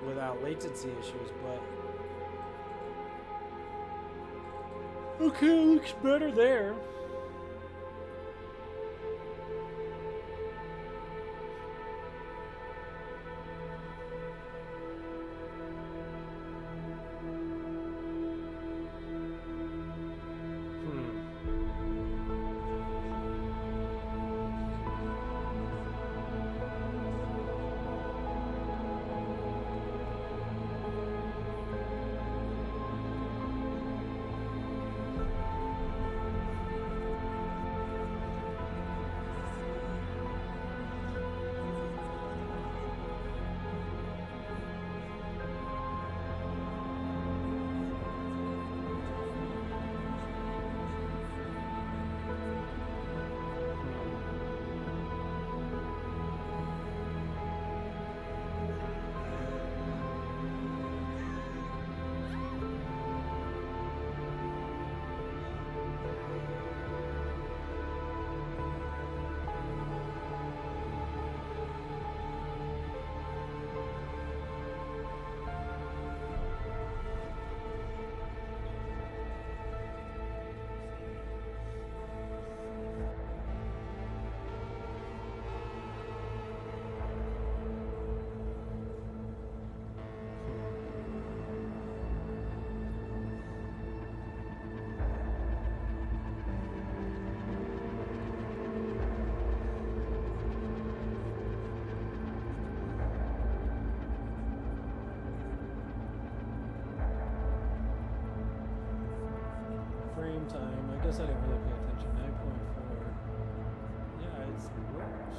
without latency issues, but okay, it looks better there. Frame time. I guess I didn't really pay attention. 9.4. Yeah, it's worse.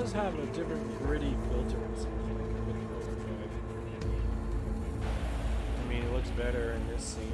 does have a different gritty filter, it seems like, with the overdrive. I mean, it looks better in this scene.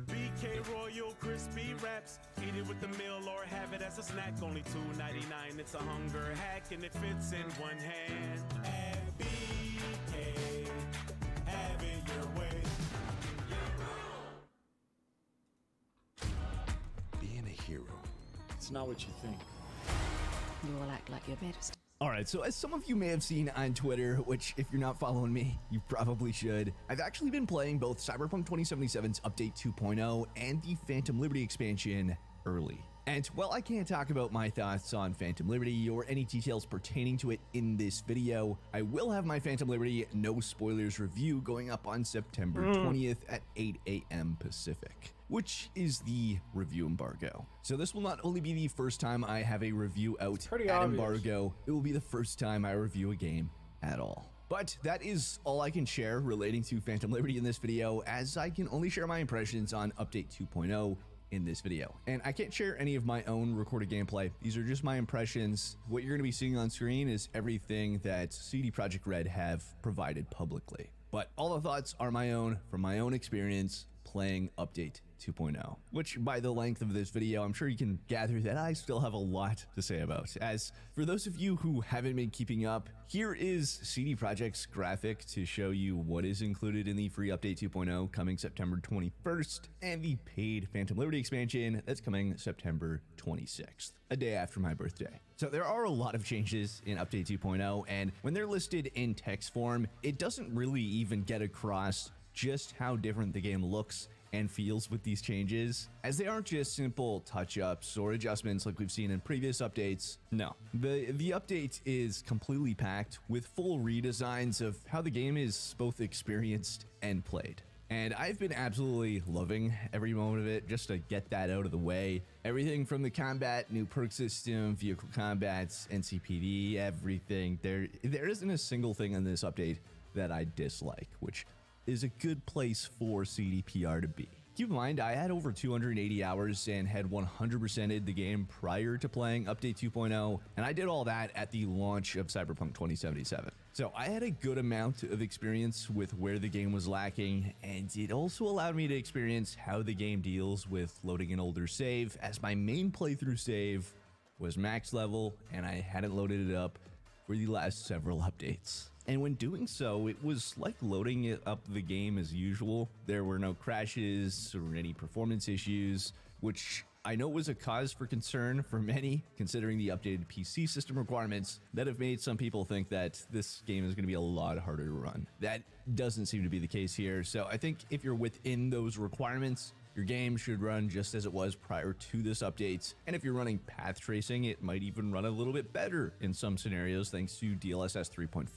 BK Royal Crispy Wraps. Eat it with the meal or have it as a snack. Only $2.99. It's a hunger hack and it fits in one hand. At BK, have it your way. Being a hero, it's not what you think. You all act like you're better. Alright, so as some of you may have seen on Twitter, which if you're not following me, you probably should, I've actually been playing both Cyberpunk 2077's Update 2.0 and the Phantom Liberty expansion early. And while I can't talk about my thoughts on Phantom Liberty or any details pertaining to it in this video, I will have my Phantom Liberty no spoilers review going up on September 20th at 8 a.m. Pacific, which is the review embargo. So this will not only be the first time I have a review out at embargo, it will be the first time I review a game at all. But that is all I can share relating to Phantom Liberty in this video, as I can only share my impressions on Update 2.0 in this video. And I can't share any of my own recorded gameplay. These are just my impressions. What you're gonna be seeing on screen is everything that CD Projekt Red have provided publicly. But all the thoughts are my own from my own experience playing Update 2.0, which by the length of this video, I'm sure you can gather that I still have a lot to say about. As for those of you who haven't been keeping up, here is CD Projekt's graphic to show you what is included in the free Update 2.0 coming September 21st, and the paid Phantom Liberty expansion that's coming September 26th, a day after my birthday. So there are a lot of changes in Update 2.0, and when they're listed in text form, it doesn't really even get across just how different the game looks and feels with these changes, as they aren't just simple touch-ups or adjustments like we've seen in previous updates. No, the update is completely packed with full redesigns of how the game is both experienced and played. And I've been absolutely loving every moment of it, just to get that out of the way. Everything from the combat, new perk system, vehicle combats, NCPD, everything. There isn't a single thing in this update that I dislike, which is a good place for CDPR to be. Keep in mind, I had over 280 hours and had 100%ed the game prior to playing Update 2.0, and I did all that at the launch of Cyberpunk 2077. So I had a good amount of experience with where the game was lacking, and it also allowed me to experience how the game deals with loading an older save, as my main playthrough save was max level and I hadn't loaded it up for the last several updates. And when doing so, it was like loading it up the game as usual. There were no crashes or any performance issues, which I know was a cause for concern for many, considering the updated PC system requirements that have made some people think that this game is going to be a lot harder to run. That doesn't seem to be the case here, so I think if you're within those requirements, your game should run just as it was prior to this update, and if you're running path tracing, it might even run a little bit better in some scenarios thanks to DLSS 3.5.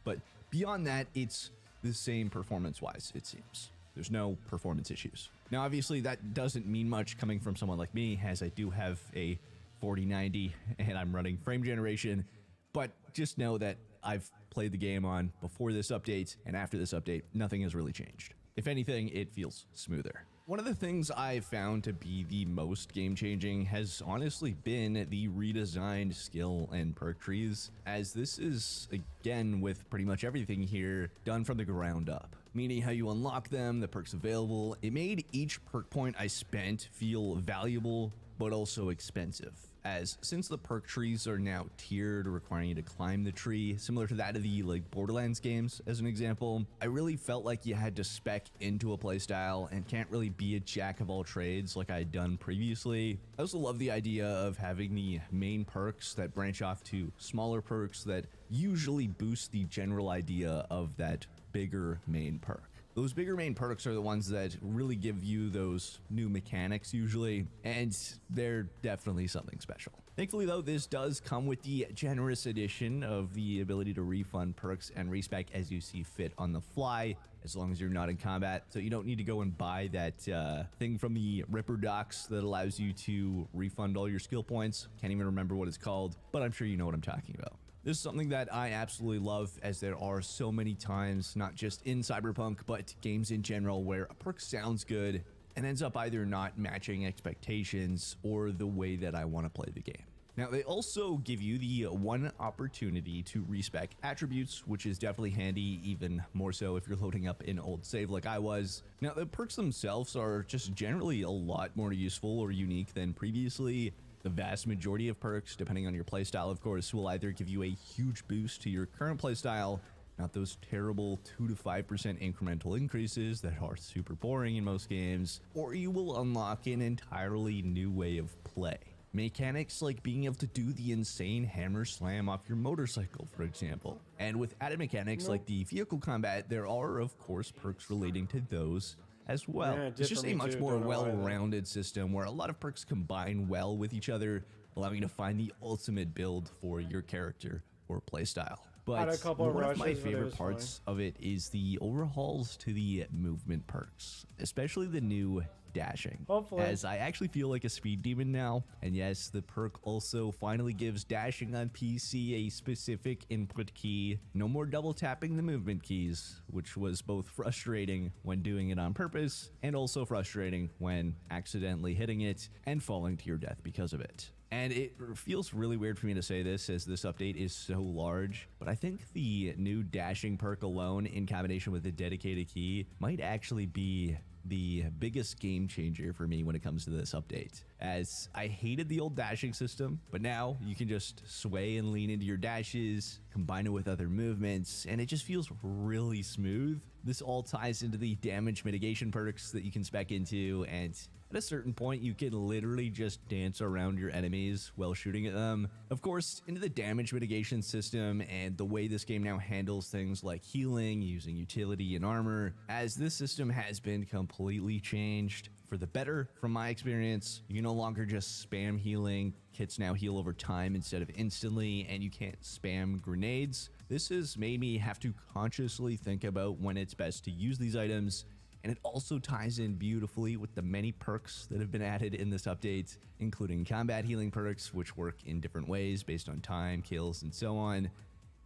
But beyond that, it's the same performance-wise, it seems. There's no performance issues. Now, obviously, that doesn't mean much coming from someone like me, as I do have a 4090 and I'm running frame generation, but just know that I've played the game on before this update and after this update, nothing has really changed. If anything, it feels smoother. One of the things I've found to be the most game-changing has honestly been the redesigned skill and perk trees, as this is, again, with pretty much everything here, done from the ground up. Meaning how you unlock them, the perks available. It made each perk point I spent feel valuable, but also expensive. As since the perk trees are now tiered, requiring you to climb the tree, similar to that of the Borderlands games as an example, I really felt like you had to spec into a playstyle and can't really be a jack of all trades like I had done previously. I also love the idea of having the main perks that branch off to smaller perks that usually boost the general idea of that bigger main perk. Those bigger main perks are the ones that really give you those new mechanics usually, and they're definitely something special. Thankfully though, this does come with the generous addition of the ability to refund perks and respec as you see fit on the fly, as long as you're not in combat. So you don't need to go and buy that thing from the Ripper Docs that allows you to refund all your skill points. Can't even remember what it's called, but I'm sure you know what I'm talking about. This is something that I absolutely love, as there are so many times, not just in Cyberpunk, but games in general, where a perk sounds good and ends up either not matching expectations or the way that I want to play the game. Now, they also give you the one opportunity to respec attributes, which is definitely handy, even more so if you're loading up an old save like I was. Now, the perks themselves are just generally a lot more useful or unique than previously. The vast majority of perks, depending on your playstyle, of course, will either give you a huge boost to your current playstyle, not those terrible 2 to 5% incremental increases that are super boring in most games, or you will unlock an entirely new way of play. Mechanics like being able to do the insane hammer slam off your motorcycle, for example. And with added mechanics like the vehicle combat, there are, of course, perks relating to those as well. Yeah, it's just a much more well-rounded system where a lot of perks combine well with each other, allowing you to find the ultimate build for your character or playstyle. But one of my favorite parts of it is the overhauls to the movement perks, especially the new dashing. Hopefully. As I actually feel like a speed demon now, and yes, the perk also finally gives dashing on PC a specific input key. No more double tapping the movement keys, which was both frustrating when doing it on purpose and also frustrating when accidentally hitting it and falling to your death because of it. And it feels really weird for me to say this, as this update is so large, but I think the new dashing perk alone in combination with the dedicated key might actually be the biggest game changer for me when it comes to this update, as I hated the old dashing system, but now you can just sway and lean into your dashes, combine it with other movements, and it just feels really smooth. This all ties into the damage mitigation perks that you can spec into, and at a certain point, you can literally just dance around your enemies while shooting at them. Of course, into the damage mitigation system and the way this game now handles things like healing, using utility and armor, as this system has been completely changed for the better from my experience. You can no longer just spam healing. Kits now heal over time instead of instantly, and you can't spam grenades. This has made me have to consciously think about when it's best to use these items. And it also ties in beautifully with the many perks that have been added in this update, including combat healing perks, which work in different ways based on time, kills, and so on,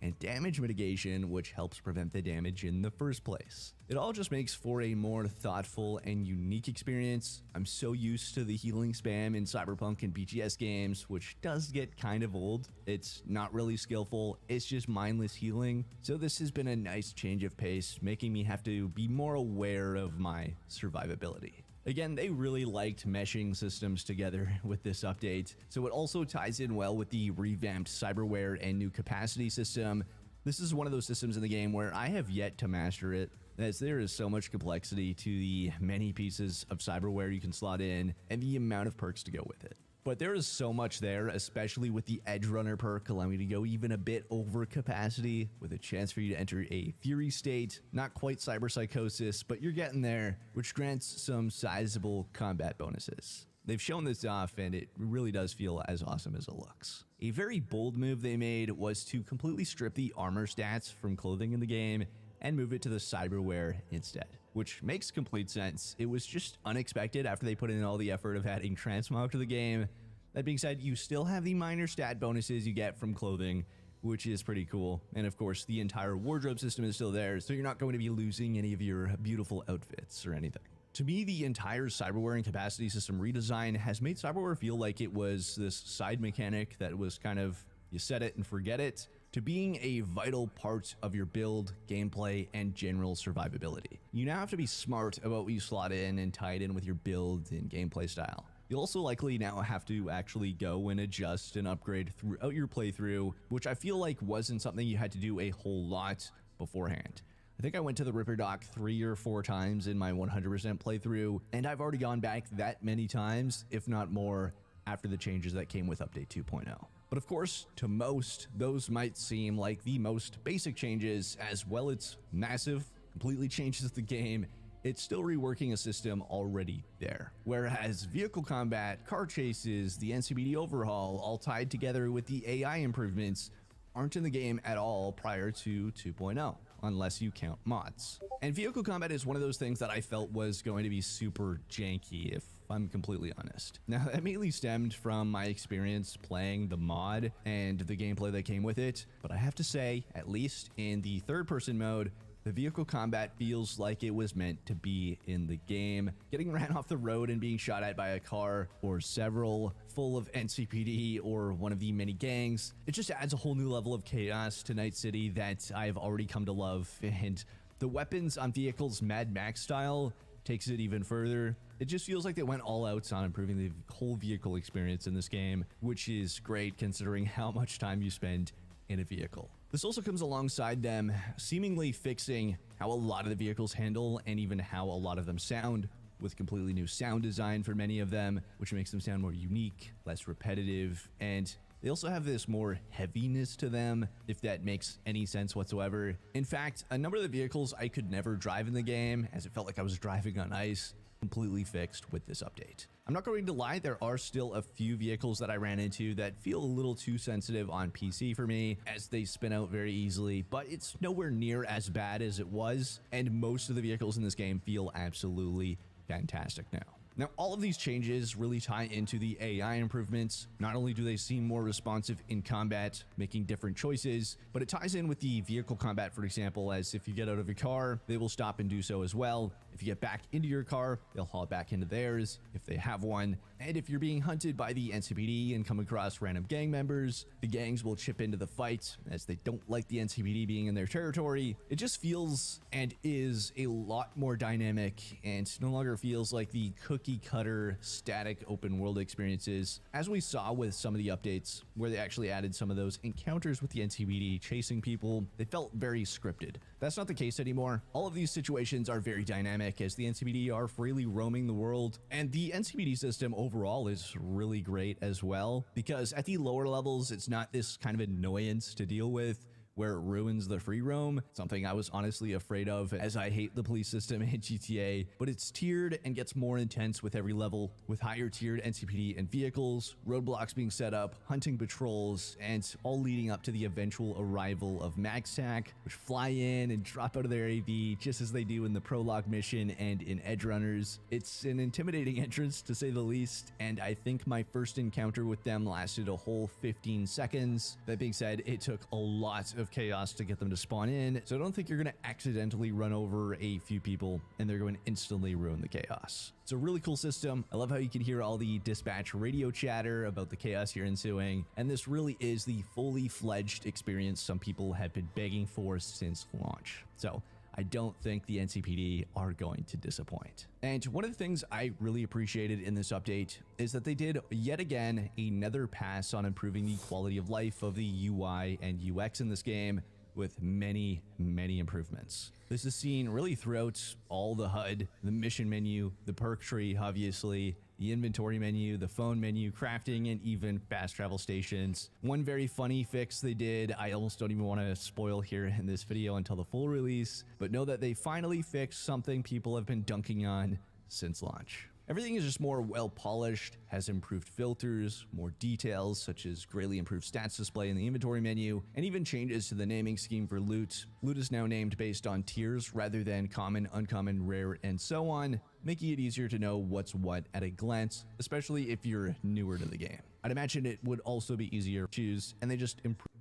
and damage mitigation, which helps prevent the damage in the first place. It all just makes for a more thoughtful and unique experience. I'm so used to the healing spam in Cyberpunk and BGS games, which does get kind of old. It's not really skillful, it's just mindless healing. So this has been a nice change of pace, making me have to be more aware of my survivability. Again, they really liked meshing systems together with this update, so it also ties in well with the revamped cyberware and new capacity system. This is one of those systems in the game where I have yet to master it, as there is so much complexity to the many pieces of cyberware you can slot in and the amount of perks to go with it. But there is so much there, especially with the Edge Runner perk allowing you to go even a bit over capacity, with a chance for you to enter a Fury state, not quite cyber psychosis, but you're getting there, which grants some sizable combat bonuses. They've shown this off, and it really does feel as awesome as it looks. A very bold move they made was to completely strip the armor stats from clothing in the game and move it to the cyberware instead, which makes complete sense. It was just unexpected after they put in all the effort of adding transmog to the game. That being said, you still have the minor stat bonuses you get from clothing, which is pretty cool. And of course, the entire wardrobe system is still there, so you're not going to be losing any of your beautiful outfits or anything. To me, the entire cyberware and capacity system redesign has made cyberware feel like it was this side mechanic that was kind of, you set it and forget it, to being a vital part of your build, gameplay, and general survivability. You now have to be smart about what you slot in and tie it in with your build and gameplay style. You'll also likely now have to actually go and adjust and upgrade throughout your playthrough, which I feel like wasn't something you had to do a whole lot beforehand. I think I went to the Ripper Dock 3 or 4 times in my 100% playthrough, and I've already gone back that many times, if not more, after the changes that came with Update 2.0. But of course, to most, those might seem like the most basic changes. As well, it's massive, completely changes the game. It's still reworking a system already there. Whereas vehicle combat, car chases, the NCPD overhaul, all tied together with the AI improvements, aren't in the game at all prior to 2.0, unless you count mods. And vehicle combat is one of those things that I felt was going to be super janky, if I'm completely honest. Now, that mainly stemmed from my experience playing the mod and the gameplay that came with it, but I have to say, at least in the third-person mode, the vehicle combat feels like it was meant to be in the game. Getting ran off the road and being shot at by a car or several full of NCPD or one of the many gangs, it just adds a whole new level of chaos to Night City that I've already come to love. And the weapons on vehicles Mad Max style takes it even further. It just feels like they went all out on improving the whole vehicle experience in this game, which is great considering how much time you spend in a vehicle. This also comes alongside them seemingly fixing how a lot of the vehicles handle and even how a lot of them sound, with completely new sound design for many of them, which makes them sound more unique, less repetitive, and they also have this more heaviness to them, if that makes any sense whatsoever. In fact, a number of the vehicles I could never drive in the game, as it felt like I was driving on ice, completely fixed with this update. I'm not going to lie, there are still a few vehicles that I ran into that feel a little too sensitive on PC for me, as they spin out very easily, but it's nowhere near as bad as it was, and most of the vehicles in this game feel absolutely fantastic now. Now, all of these changes really tie into the AI improvements. Not only do they seem more responsive in combat, making different choices, but it ties in with the vehicle combat, for example, as if you get out of your car, they will stop and do so as well. If you get back into your car, they'll haul back into theirs if they have one. And if you're being hunted by the NCPD and come across random gang members, the gangs will chip into the fight as they don't like the NCPD being in their territory. It just feels and is a lot more dynamic and no longer feels like the cookie cutter static open world experiences, as we saw with some of the updates where they actually added some of those encounters with the NCPD chasing people. They felt very scripted. That's not the case anymore. All of these situations are very dynamic as the NCPD are freely roaming the world, and the NCPD system overall is really great as well, because at the lower levels it's not this kind of annoyance to deal with where it ruins the free roam, something I was honestly afraid of as I hate the police system in GTA, but it's tiered and gets more intense with every level, with higher tiered NCPD and vehicles, roadblocks being set up, hunting patrols, and all leading up to the eventual arrival of MagSack, which fly in and drop out of their AV just as they do in the prologue mission and in Edge Runners. It's an intimidating entrance to say the least, and I think my first encounter with them lasted a whole 15 seconds. That being said, it took a lot of chaos to get them to spawn in, so I don't think you're going to accidentally run over a few people and they're going to instantly ruin the chaos. It's a really cool system. I love how you can hear all the dispatch radio chatter about the chaos here ensuing, and this really is the fully fledged experience some people have been begging for since launch. So I don't think the NCPD are going to disappoint. And one of the things I really appreciated in this update is that they did yet again another pass on improving the quality of life of the UI and UX in this game with many, many improvements. This is seen really throughout all the HUD, the mission menu, the perk tree, obviously, the inventory menu, the phone menu, crafting, and even fast travel stations. One very funny fix they did, I almost don't even want to spoil here in this video until the full release, but know that they finally fixed something people have been dunking on since launch. Everything is just more well polished, has improved filters, more details such as greatly improved stats display in the inventory menu, and even changes to the naming scheme for loot. Loot is now named based on tiers rather than common, uncommon, rare, and so on, making it easier to know what's what at a glance, especially if you're newer to the game. I'd imagine it would also be easier to choose, and they just improved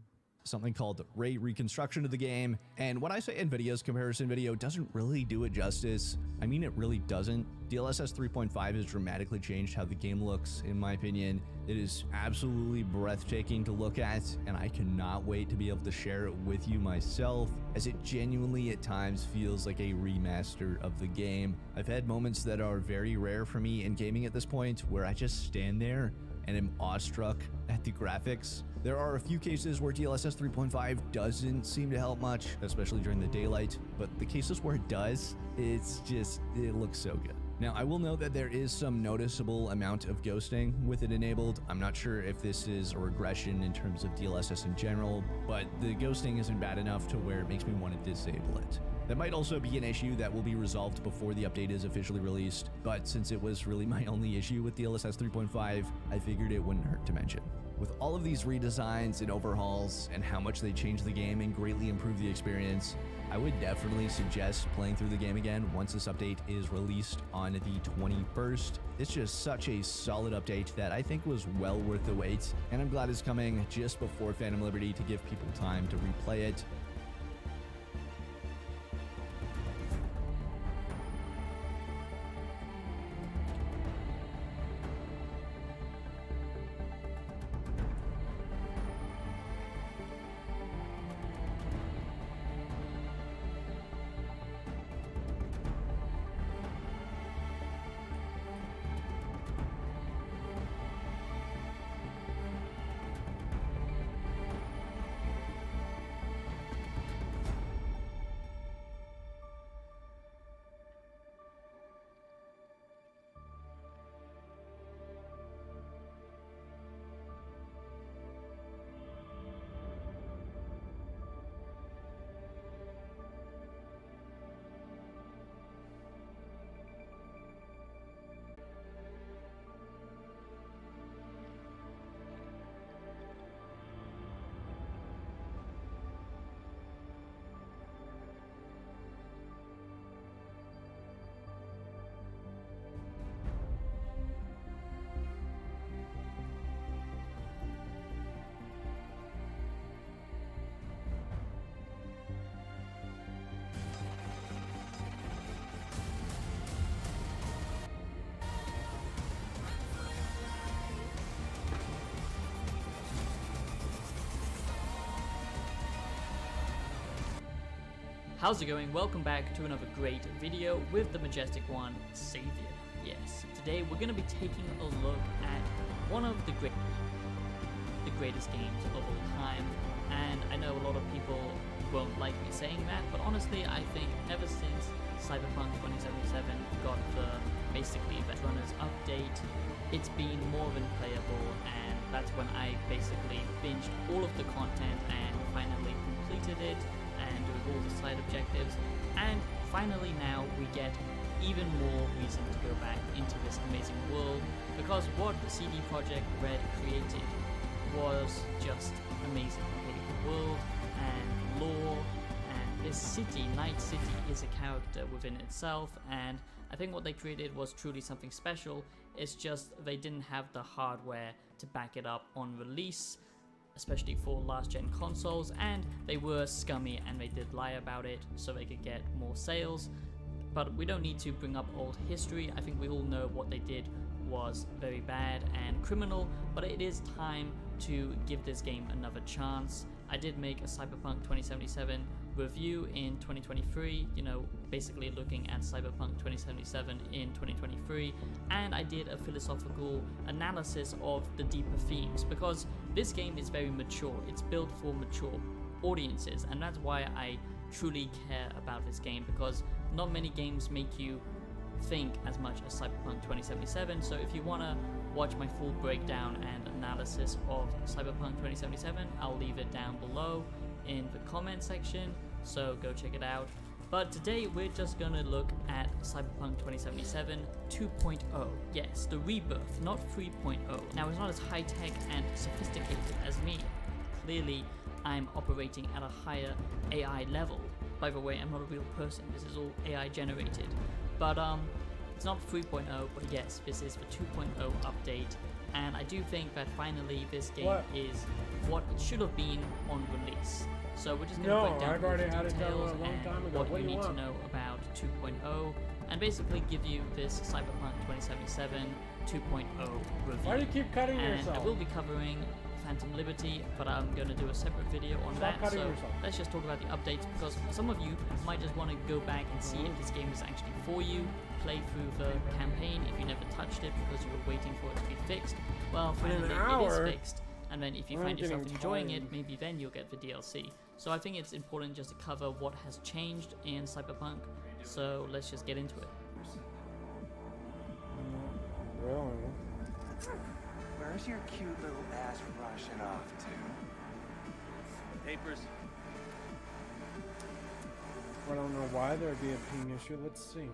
something called ray reconstruction of the game. And when I say NVIDIA's comparison video doesn't really do it justice, I mean it really doesn't. DLSS 3.5 has dramatically changed how the game looks, in my opinion. It is absolutely breathtaking to look at, and I cannot wait to be able to share it with you myself, as it genuinely at times feels like a remaster of the game. I've had moments that are very rare for me in gaming at this point where I just stand there and am awestruck at the graphics. There are a few cases where DLSS 3.5 doesn't seem to help much, especially during the daylight, but the cases where it does, it looks so good. Now, I will note that there is some noticeable amount of ghosting with it enabled. I'm not sure if this is a regression in terms of DLSS in general, but the ghosting isn't bad enough to where it makes me want to disable it. That might also be an issue that will be resolved before the update is officially released, but since it was really my only issue with DLSS 3.5, I figured it wouldn't hurt to mention. With all of these redesigns and overhauls and how much they change the game and greatly improve the experience, I would definitely suggest playing through the game again once this update is released on the 21st. It's just such a solid update that I think was well worth the wait, and I'm glad it's coming just before Phantom Liberty to give people time to replay it. How's it going? Welcome back to another great video with the majestic one, Savior. Yes, today we're going to be taking a look at one of the greatest games of all time, and I know a lot of people won't like me saying that, but honestly I think ever since Cyberpunk 2077 got the basically Veterans update, it's been more than playable, and that's when I basically binged all of the content and finally completed it and doing all the side objectives, and finally now we get even more reason to go back into this amazing world, because what the CD Projekt Red created was just amazing. The world and lore, and this city, Night City, is a character within itself, and I think what they created was truly something special. It's just they didn't have the hardware to back it up on release, especially for last gen consoles, and they were scummy and they did lie about it so they could get more sales. But we don't need to bring up old history. I think we all know what they did was very bad and criminal, but it is time to give this game another chance. I did make a Cyberpunk 2077 review in 2023, basically looking at Cyberpunk 2077 in 2023, and I did a philosophical analysis of the deeper themes, because this game is very mature. It's built for mature audiences, and that's why I truly care about this game, because not many games make you think as much as Cyberpunk 2077. So if you want to watch my full breakdown and analysis of Cyberpunk 2077, I'll leave it down below in the comment section, so go check it out. But today we're just gonna look at Cyberpunk 2077 2.0. Yes, the rebirth, not 3.0. Now it's not as high-tech and sophisticated as me. Clearly I'm operating at a higher AI level. By the way, I'm not a real person, this is all AI generated. But It's not 3.0, but yes, this is the 2.0 update, and I do think that finally this game is what it should have been on release. So we're just going to break down I've all the already had it details downloaded a long and time ago. what What you do you need to want? know about 2.0, and basically give you this Cyberpunk 2077 2.0 review. Why do you keep cutting And yourself? I will be covering Phantom Liberty, but I'm going to do a separate video on Stop that. cutting So yourself. let's just talk about the updates, because some of you might just want to go back and see if this game is actually for you, play through the campaign if you never touched it because you were waiting for it to be fixed. Well, finally it is fixed, and then if you I'm find yourself getting enjoying tired. it, maybe then you'll get the DLC. So I think it's important just to cover what has changed in Cyberpunk, so let's just get into it. Really? Where's your cute little ass rushing off to? Papers. I don't know why there'd be a ping issue. Let's see.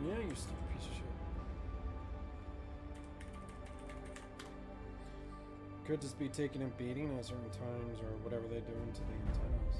Yeah, you stupid piece of shit. Could just be taking a beating at certain times or whatever they do into the antennas.